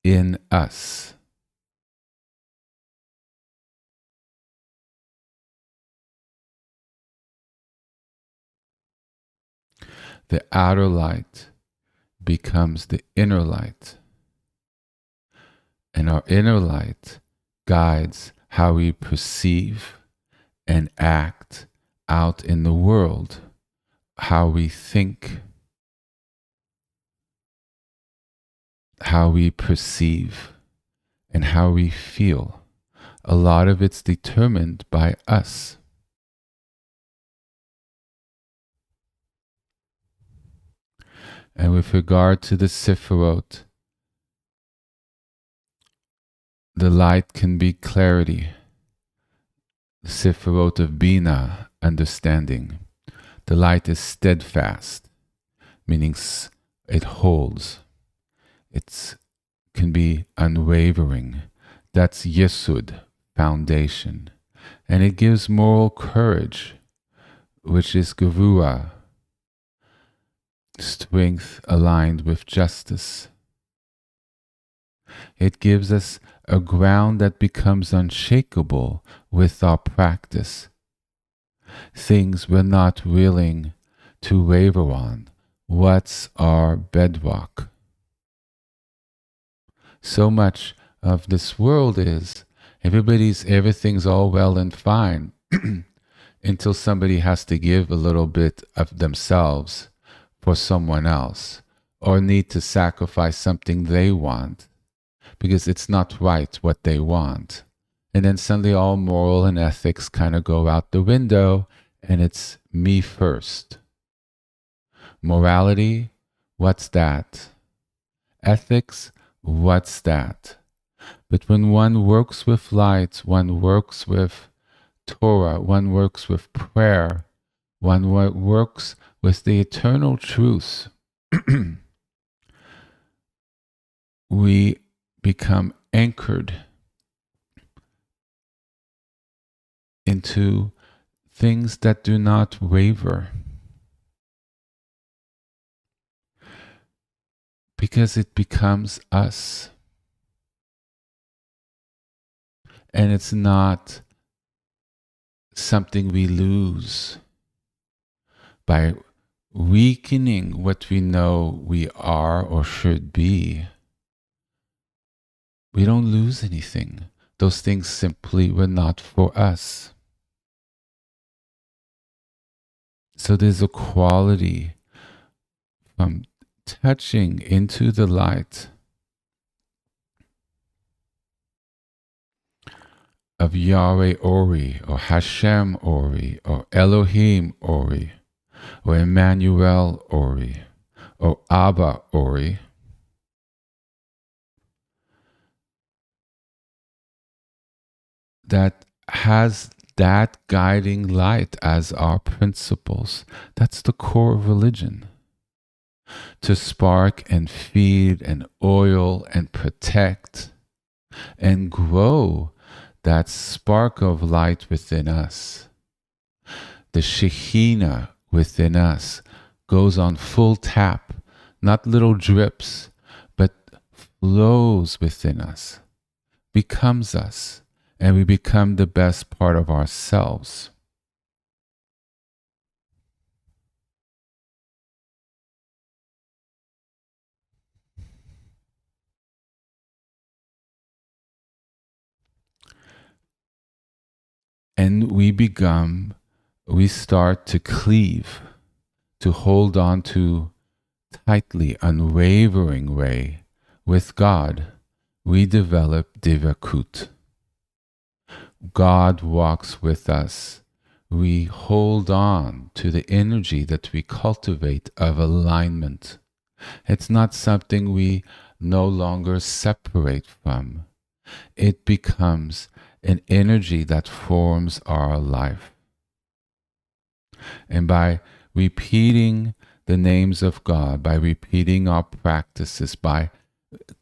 in us. The outer light becomes the inner light, and our inner light guides how we perceive and act out in the world, how we think, how we perceive, and how we feel. A lot of it's determined by us. And with regard to the Sifrot, the light can be clarity. The Sifrot of Bina, understanding. The light is steadfast, meaning it holds. It can be unwavering. That's Yesud, foundation. And it gives moral courage, which is Gevurah, strength aligned with justice. It gives us a ground that becomes unshakable with our practice. Things we're not willing to waver on. What's our bedrock? So much of this world is everything's all well and fine until somebody has to give a little bit of themselves for someone else, or need to sacrifice something they want because it's not right what they want. And then suddenly all moral and ethics kind of go out the window, and it's me first. Morality, what's that? Ethics, what's that? But when one works with light, one works with Torah, one works with prayer, one works with the eternal truths, we become anchored into things that do not waver, because it becomes us. And it's not something we lose by weakening what we know we are or should be. We don't lose anything. Those things simply were not for us. So there's a quality from touching into the light of Yahweh Ori, or Hashem Ori, or Elohim Ori, or Emmanuel Ori, or Abba Ori, that has that guiding light as our principles. That's the core of religion. To spark and feed and oil and protect and grow that spark of light within us. The Shekhinah within us goes on full tap, not little drips, but flows within us, becomes us, and we become the best part of ourselves. And we start to cleave, to hold on to tightly, unwavering way with God. We develop divakut. God walks with us. We hold on to the energy that we cultivate of alignment. It's not something we no longer separate from. It becomes an energy that forms our life. And by repeating the names of God, by repeating our practices, by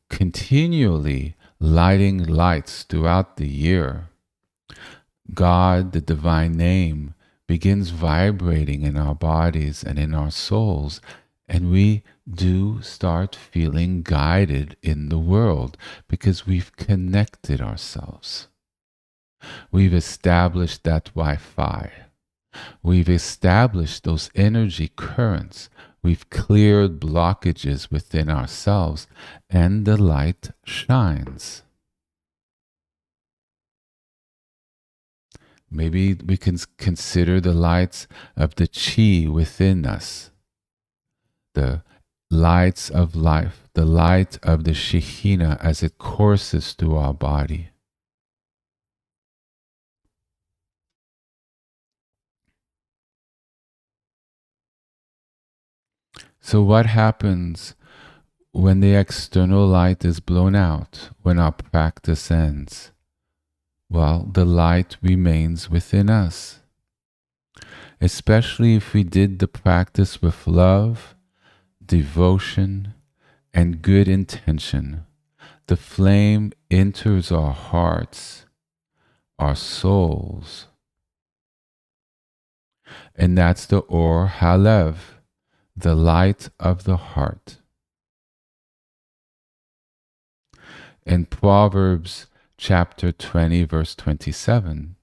continually lighting lights throughout the year, God, the divine name, begins vibrating in our bodies and in our souls, and we do start feeling guided in the world because we've connected ourselves. We've established that Wi-Fi. We've established those energy currents. We've cleared blockages within ourselves, and the light shines. Maybe we can consider the lights of the chi within us, the lights of life, the light of the Shekhinah as it courses through our body. So what happens when the external light is blown out, when our practice ends? Well, the light remains within us. Especially if we did the practice with love, devotion, and good intention. The flame enters our hearts, our souls. And that's the Or Halev, the light of the heart. In Proverbs chapter 20, verse 27,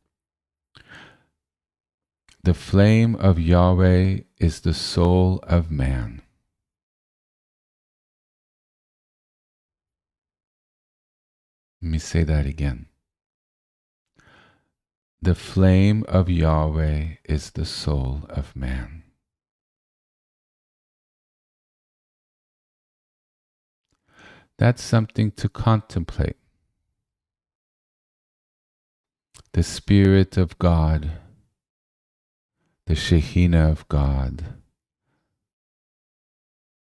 the flame of Yahweh is the soul of man. Let me say that again. The flame of Yahweh is the soul of man. That's something to contemplate. The Spirit of God, the Shekhinah of God,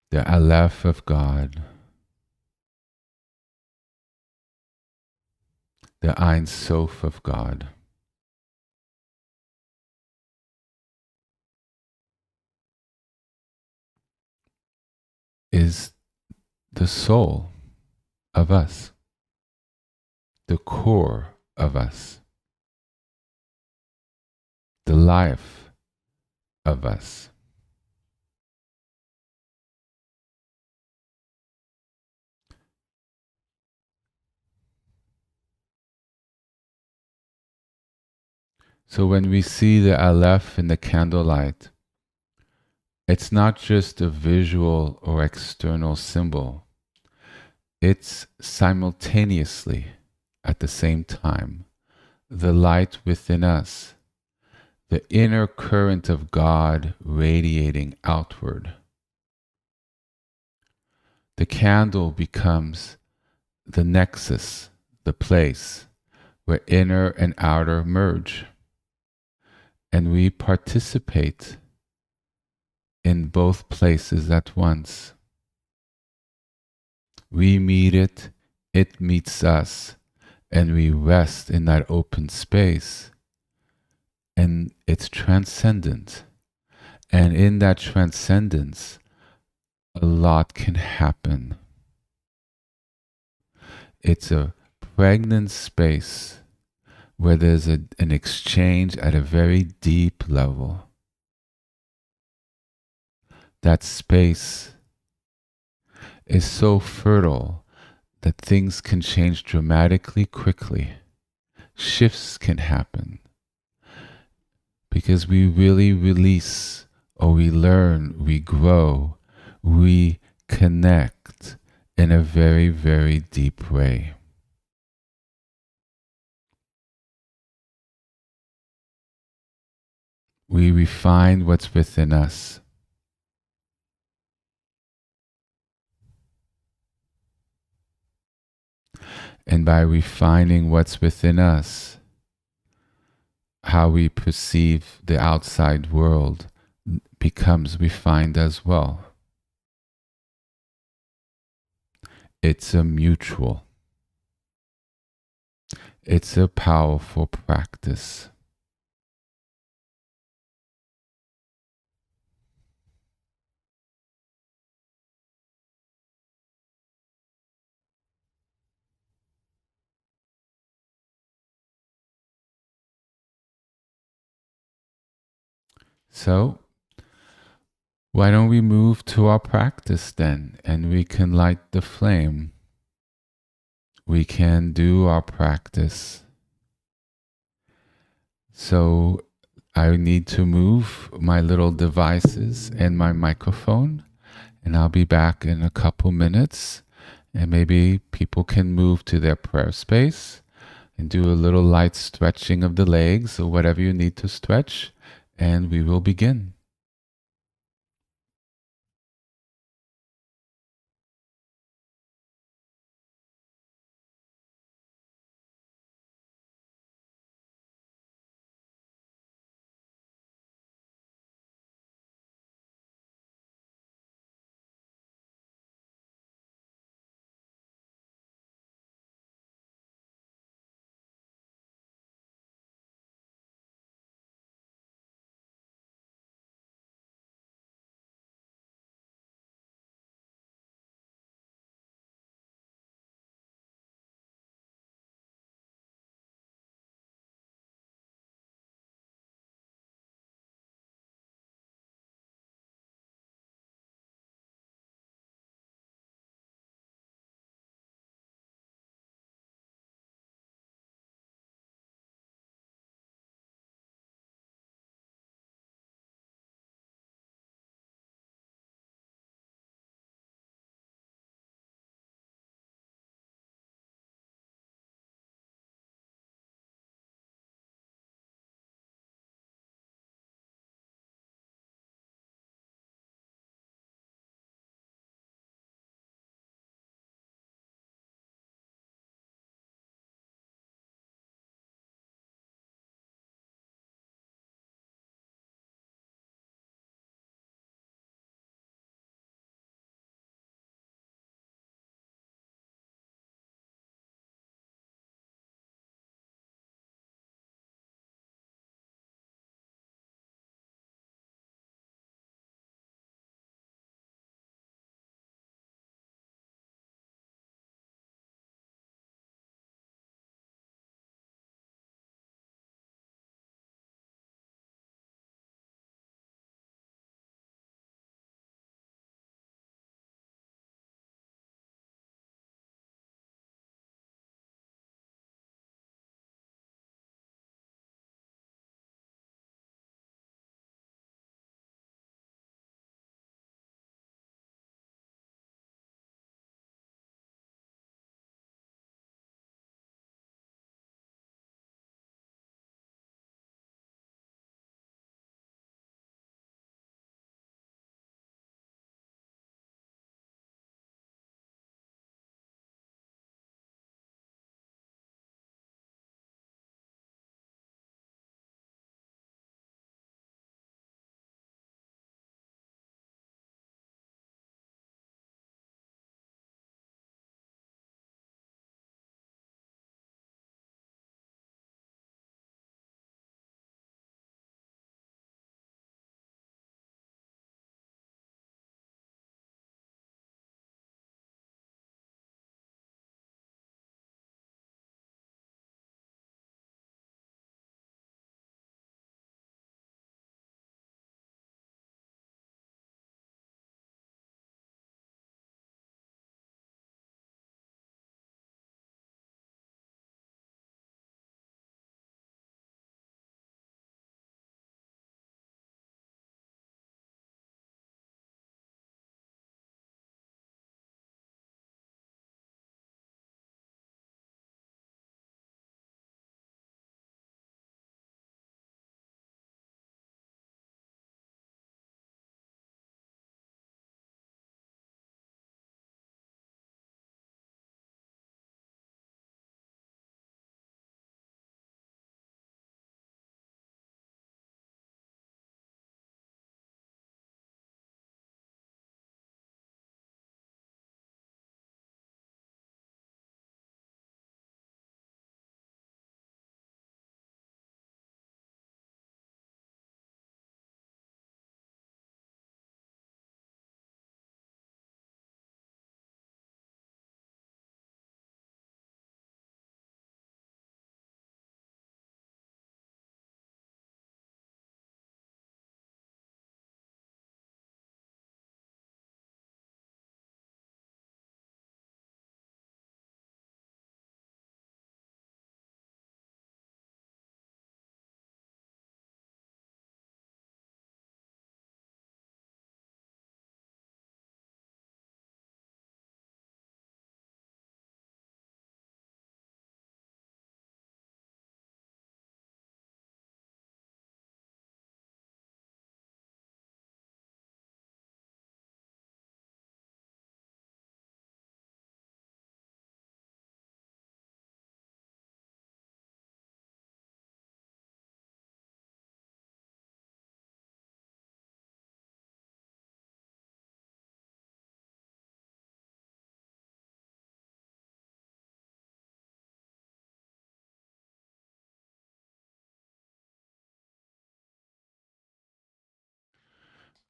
the Aleph of God, the Ein Sof of God. is the soul of us, the core of us, the life of us. So when we see the Aleph in the candlelight, it's not just a visual or external symbol. It's simultaneously, at the same time, the light within us, the inner current of God radiating outward. The candle becomes the nexus, the place where inner and outer merge, and we participate in both places at once. We meet it, it meets us, and we rest in that open space. And it's transcendent. And in that transcendence, a lot can happen. It's a pregnant space where there's an exchange at a very deep level. That space is so fertile that things can change dramatically quickly. Shifts can happen because we really release, or we learn, we grow, we connect in a very, very deep way. We refine what's within us. And by refining what's within us, how we perceive the outside world becomes refined as well. It's a mutual. It's a powerful practice. So, why don't we move to our practice then, and we can light the flame. We can do our practice. So, I need to move my little devices and my microphone, and I'll be back in a couple minutes. And maybe people can move to their prayer space and do a little light stretching of the legs or whatever you need to stretch, and we will begin.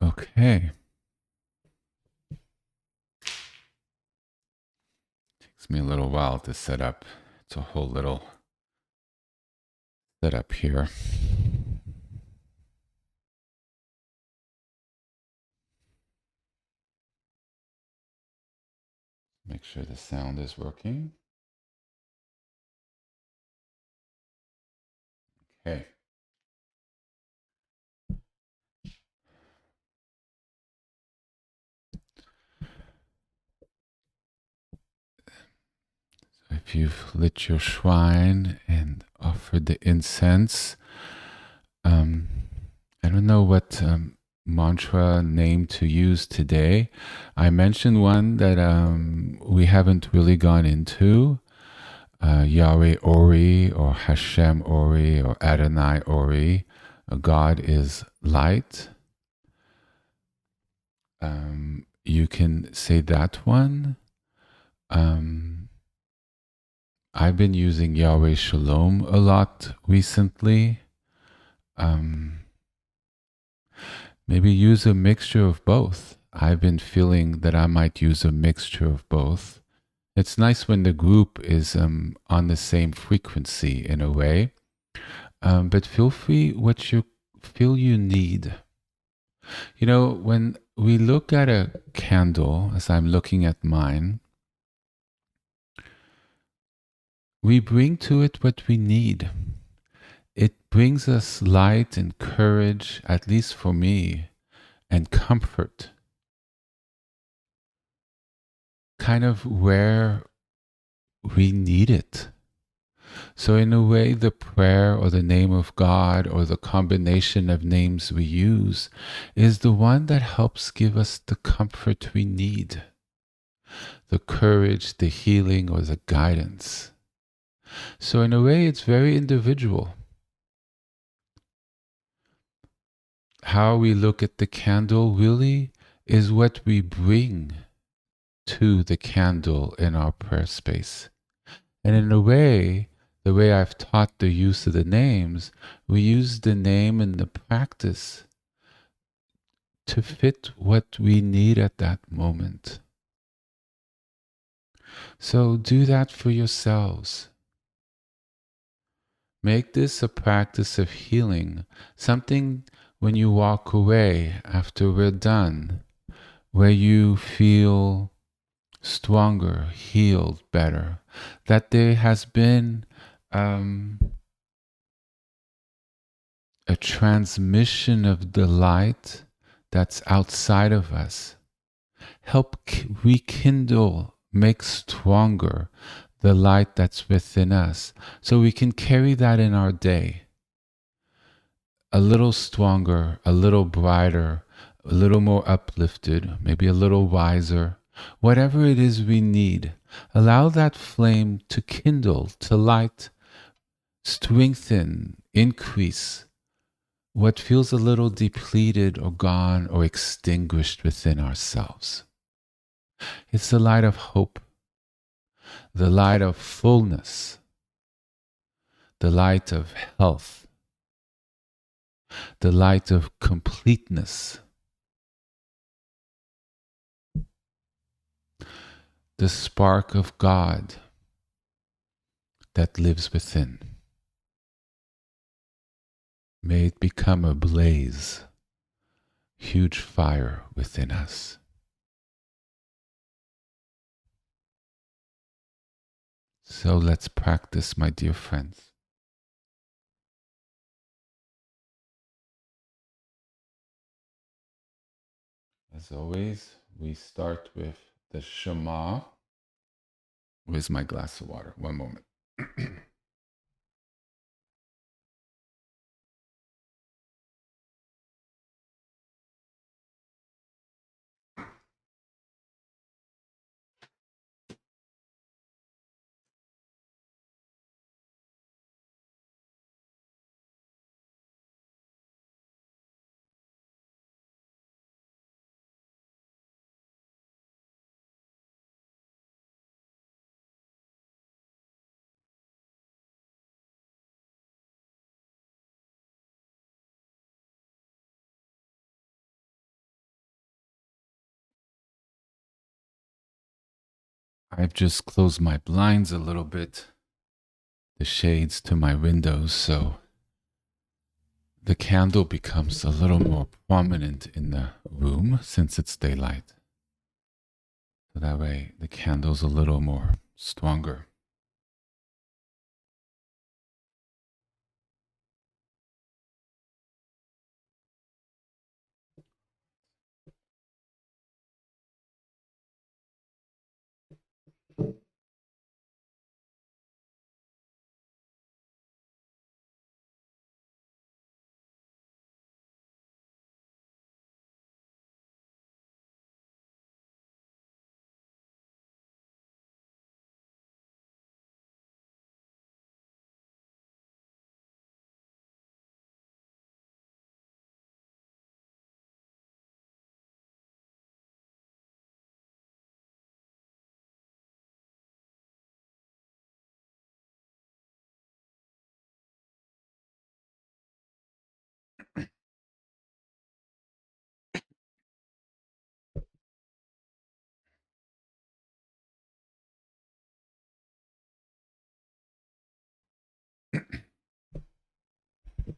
Okay. Takes me a little while to set up. It's a whole little setup here. Make sure the sound is working. Okay. If you've lit your shrine and offered the incense, um, I don't know what mantra name to use today. I mentioned one that we haven't really gone into, Yahweh Ori or Hashem Ori or Adonai Ori. God is light. You can say that one. I've been using Yahweh Shalom a lot recently. Maybe use a mixture of both. I've been feeling that I might use a mixture of both. It's nice when the group is on the same frequency in a way, but feel free what you feel you need. You know, when we look at a candle, as I'm looking at mine, we bring to it what we need. It brings us light and courage, at least for me, and comfort. Kind of where we need it. So, in a way, the prayer or the name of God or the combination of names we use is the one that helps give us the comfort we need, the courage, the healing, or the guidance. So, in a way, it's very individual. How we look at the candle really is what we bring to the candle in our prayer space. And in a way, the way I've taught the use of the names, we use the name in the practice to fit what we need at that moment. So do that for yourselves. Make this a practice of healing, something when you walk away after we're done, where you feel stronger, healed better, that there has been a transmission of the light that's outside of us. Help rekindle, make stronger the light that's within us so we can carry that in our day. A little stronger, a little brighter, a little more uplifted, maybe a little wiser. Whatever it is we need, allow that flame to kindle, to light, strengthen, increase what feels a little depleted or gone or extinguished within ourselves. It's the light of hope, the light of fullness, the light of health, the light of completeness, the spark of God that lives within. May it become a blaze, huge fire within us. So let's practice, my dear friends. As always, we start with the Shema. Where's my glass of water? One moment. I've just closed my blinds a little bit, the shades to my windows, so the candle becomes a little more prominent in the room since it's daylight. So that way the candle's a little more stronger.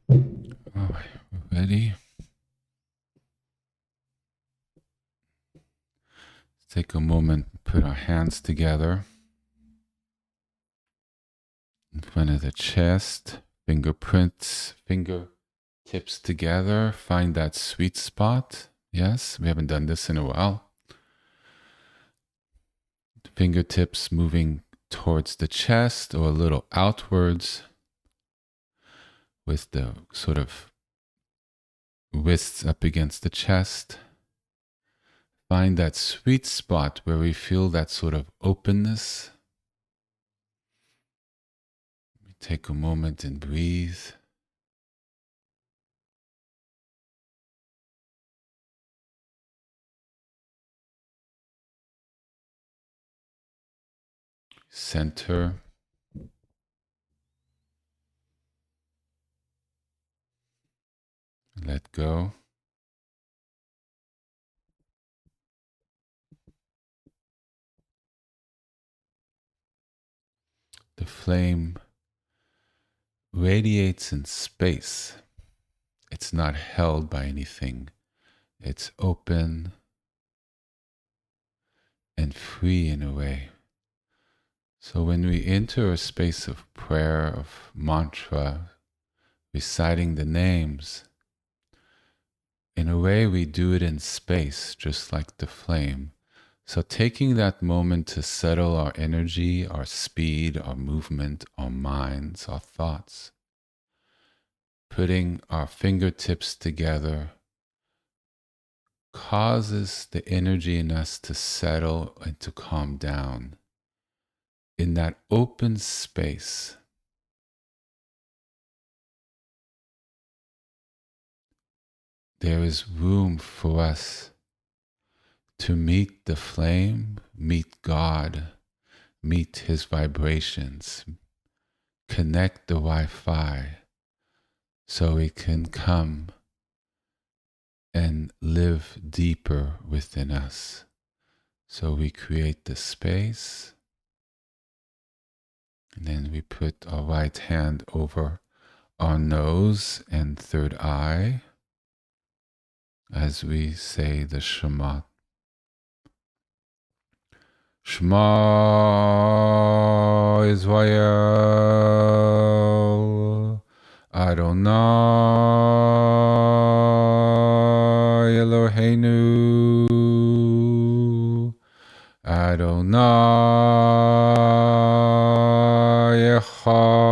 All right, we're ready. Let's take a moment, put our hands together in front of the chest, fingertips together. Find that sweet spot. Yes, we haven't done this in a while. Fingertips moving towards the chest or a little outwards with the sort of wrists up against the chest. Find that sweet spot where we feel that sort of openness. Take a moment and breathe. Center. Let go. The flame radiates in space. It's not held by anything. It's open and free in a way. So when we enter a space of prayer, of mantra, reciting the names, in a way we do it in space, just like the flame. So taking that moment to settle our energy, our speed, our movement, our minds, our thoughts, putting our fingertips together causes the energy in us to settle and to calm down. In that open space, there is room for us to meet the flame, meet God, meet His vibrations, connect the Wi-Fi so it can come and live deeper within us. So we create the space, and then we put our right hand over our nose and third eye as we say the Shema. Shema Israel, Adonai Eloheinu, Adonai Echad.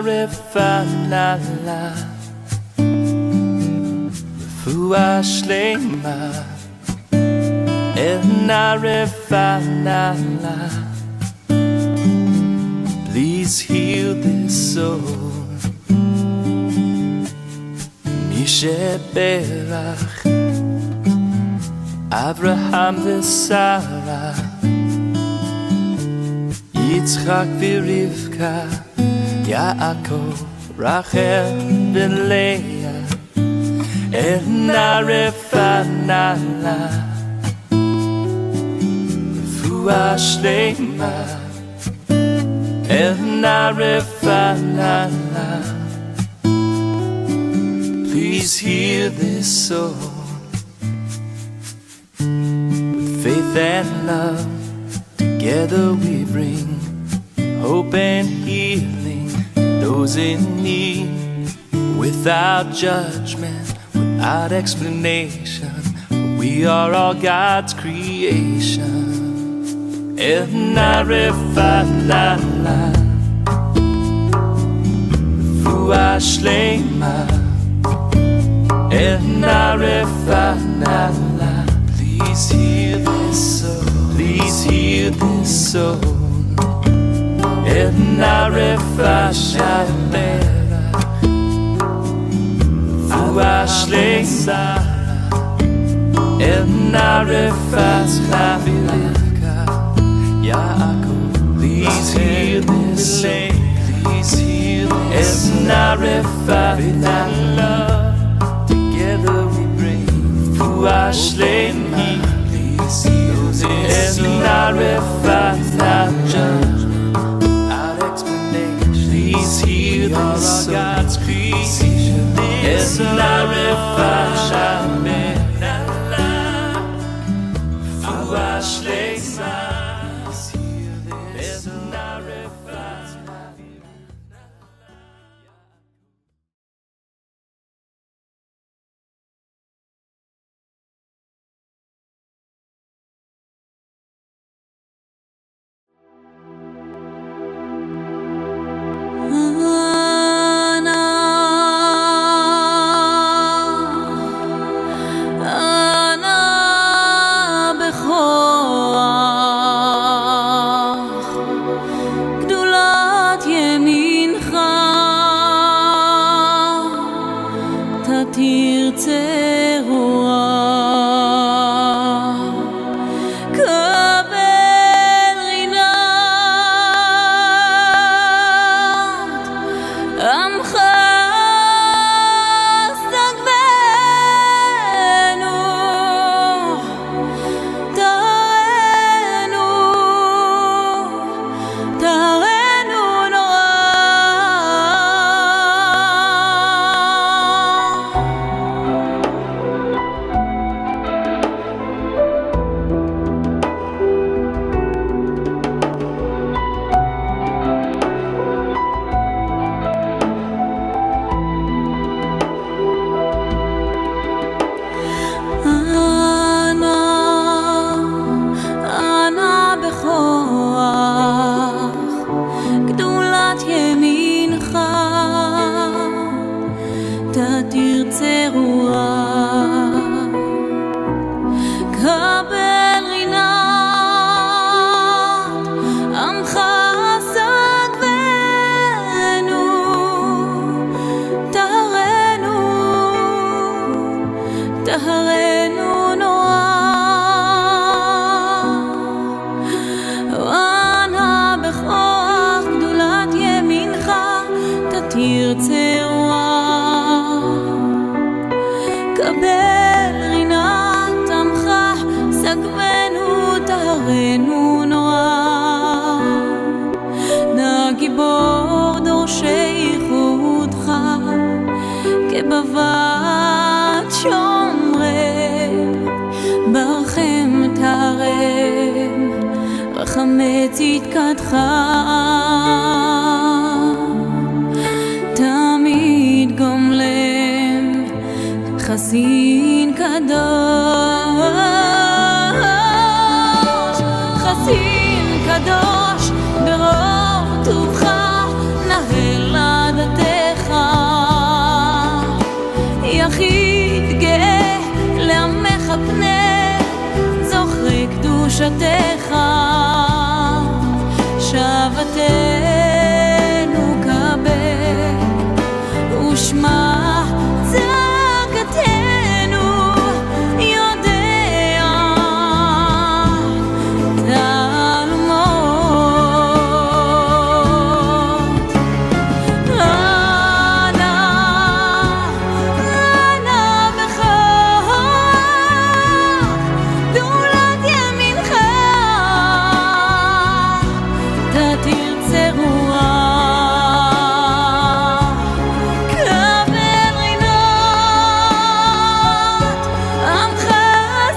Refanala Refuah Shlema Refanala Please heal this soul Misheberach Abraham v'Sarah Yitzchak v'Rivka Yaakov, Rachel, Leah, Refanala, Refuah Shlema, Refanala. Please heal this soul with faith and love. Together we bring hope and healing. Those in need, without judgment, without explanation. We are all God's creation. Refanala, Refuah Shlema, Refanala. Please heal this soul. Please heal this soul. Refuah Shlema, Refuah Shlema, Refanala, Yaakov. Please heal this soul. Please heal this soul. Refanala. Together we bring Refuah Shlema. Please heal this soul. Refanala. Please heal this soul. God's creation. Refuah Shlema, Refuah Shlema. ברחם תרם, רחמי צדקתך חסין קדוש, חסין קדוש, ברוב טובך נהל עדתך. יחיד גאה לעמך פנה, זוכרי קדושתך. שבתנו קבל ושמע צעקתנו, יודע תעלומות. אנא בכך גאולת ימינך, תרצה רוח קבל רינות, עמך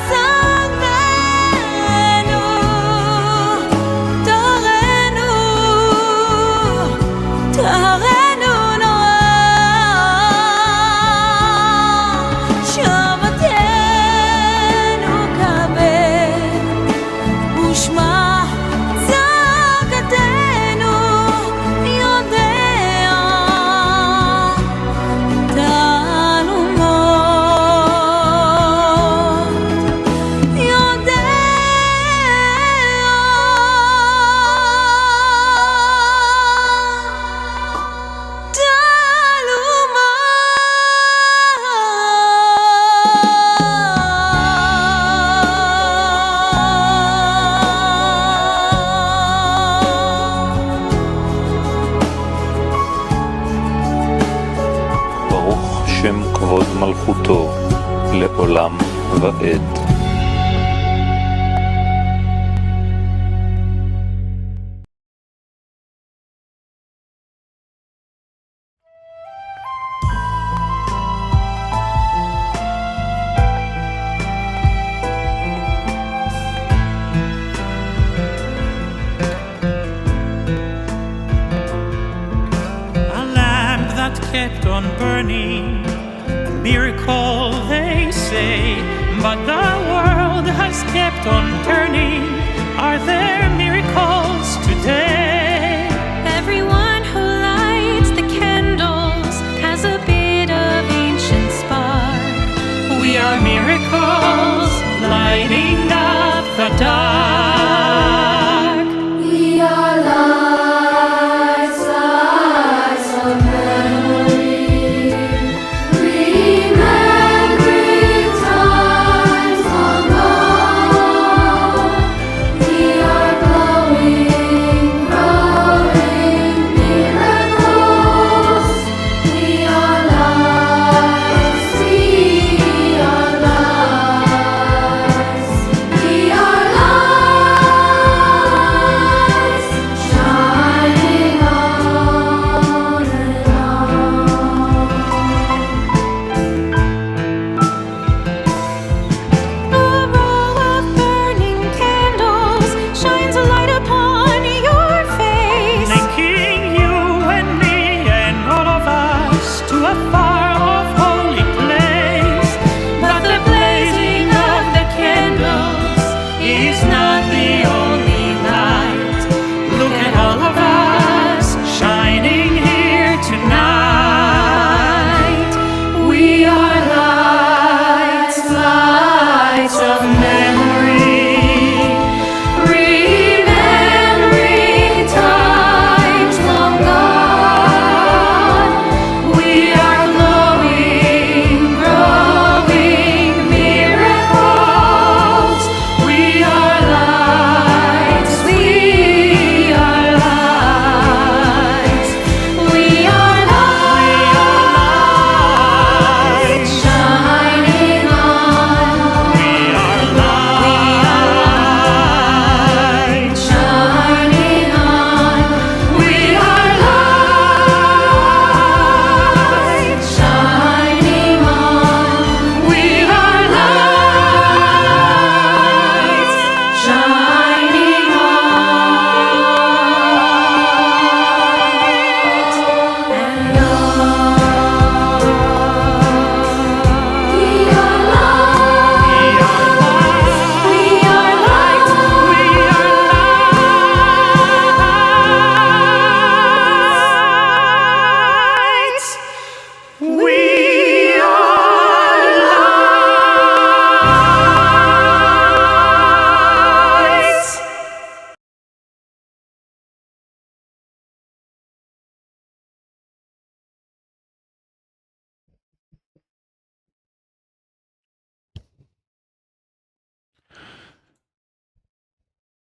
סגנו, טהרנו נורא. שבתנו קבל ושמע צעקתנו, יודע תעלומות, יודע תעלומות. ברוך שם כבוד מלכותו לעולם ועד. A lamp that kept on burning, a miracle they say, but the world has kept on turning. Are there miracles today? Everyone who lights the candles has a bit of ancient spark. We are miracles lighting up the dark. We are lights, lights of memory, remembering times long gone. We are glowing, growing miracles. We are lights, we are lights, we are lights.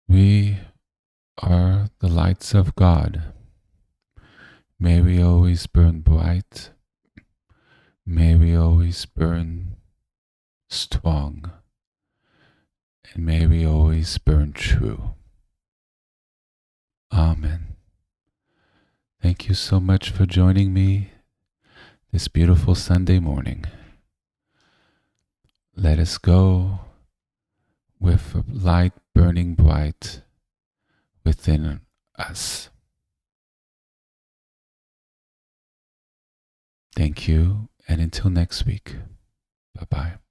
We are the lights of God. May we always burn bright. May we always burn strong. And may we always burn true. Amen. Thank you so much for joining me this beautiful Sunday morning. Let us go with a light burning bright within us. Thank you, and until next week, bye-bye.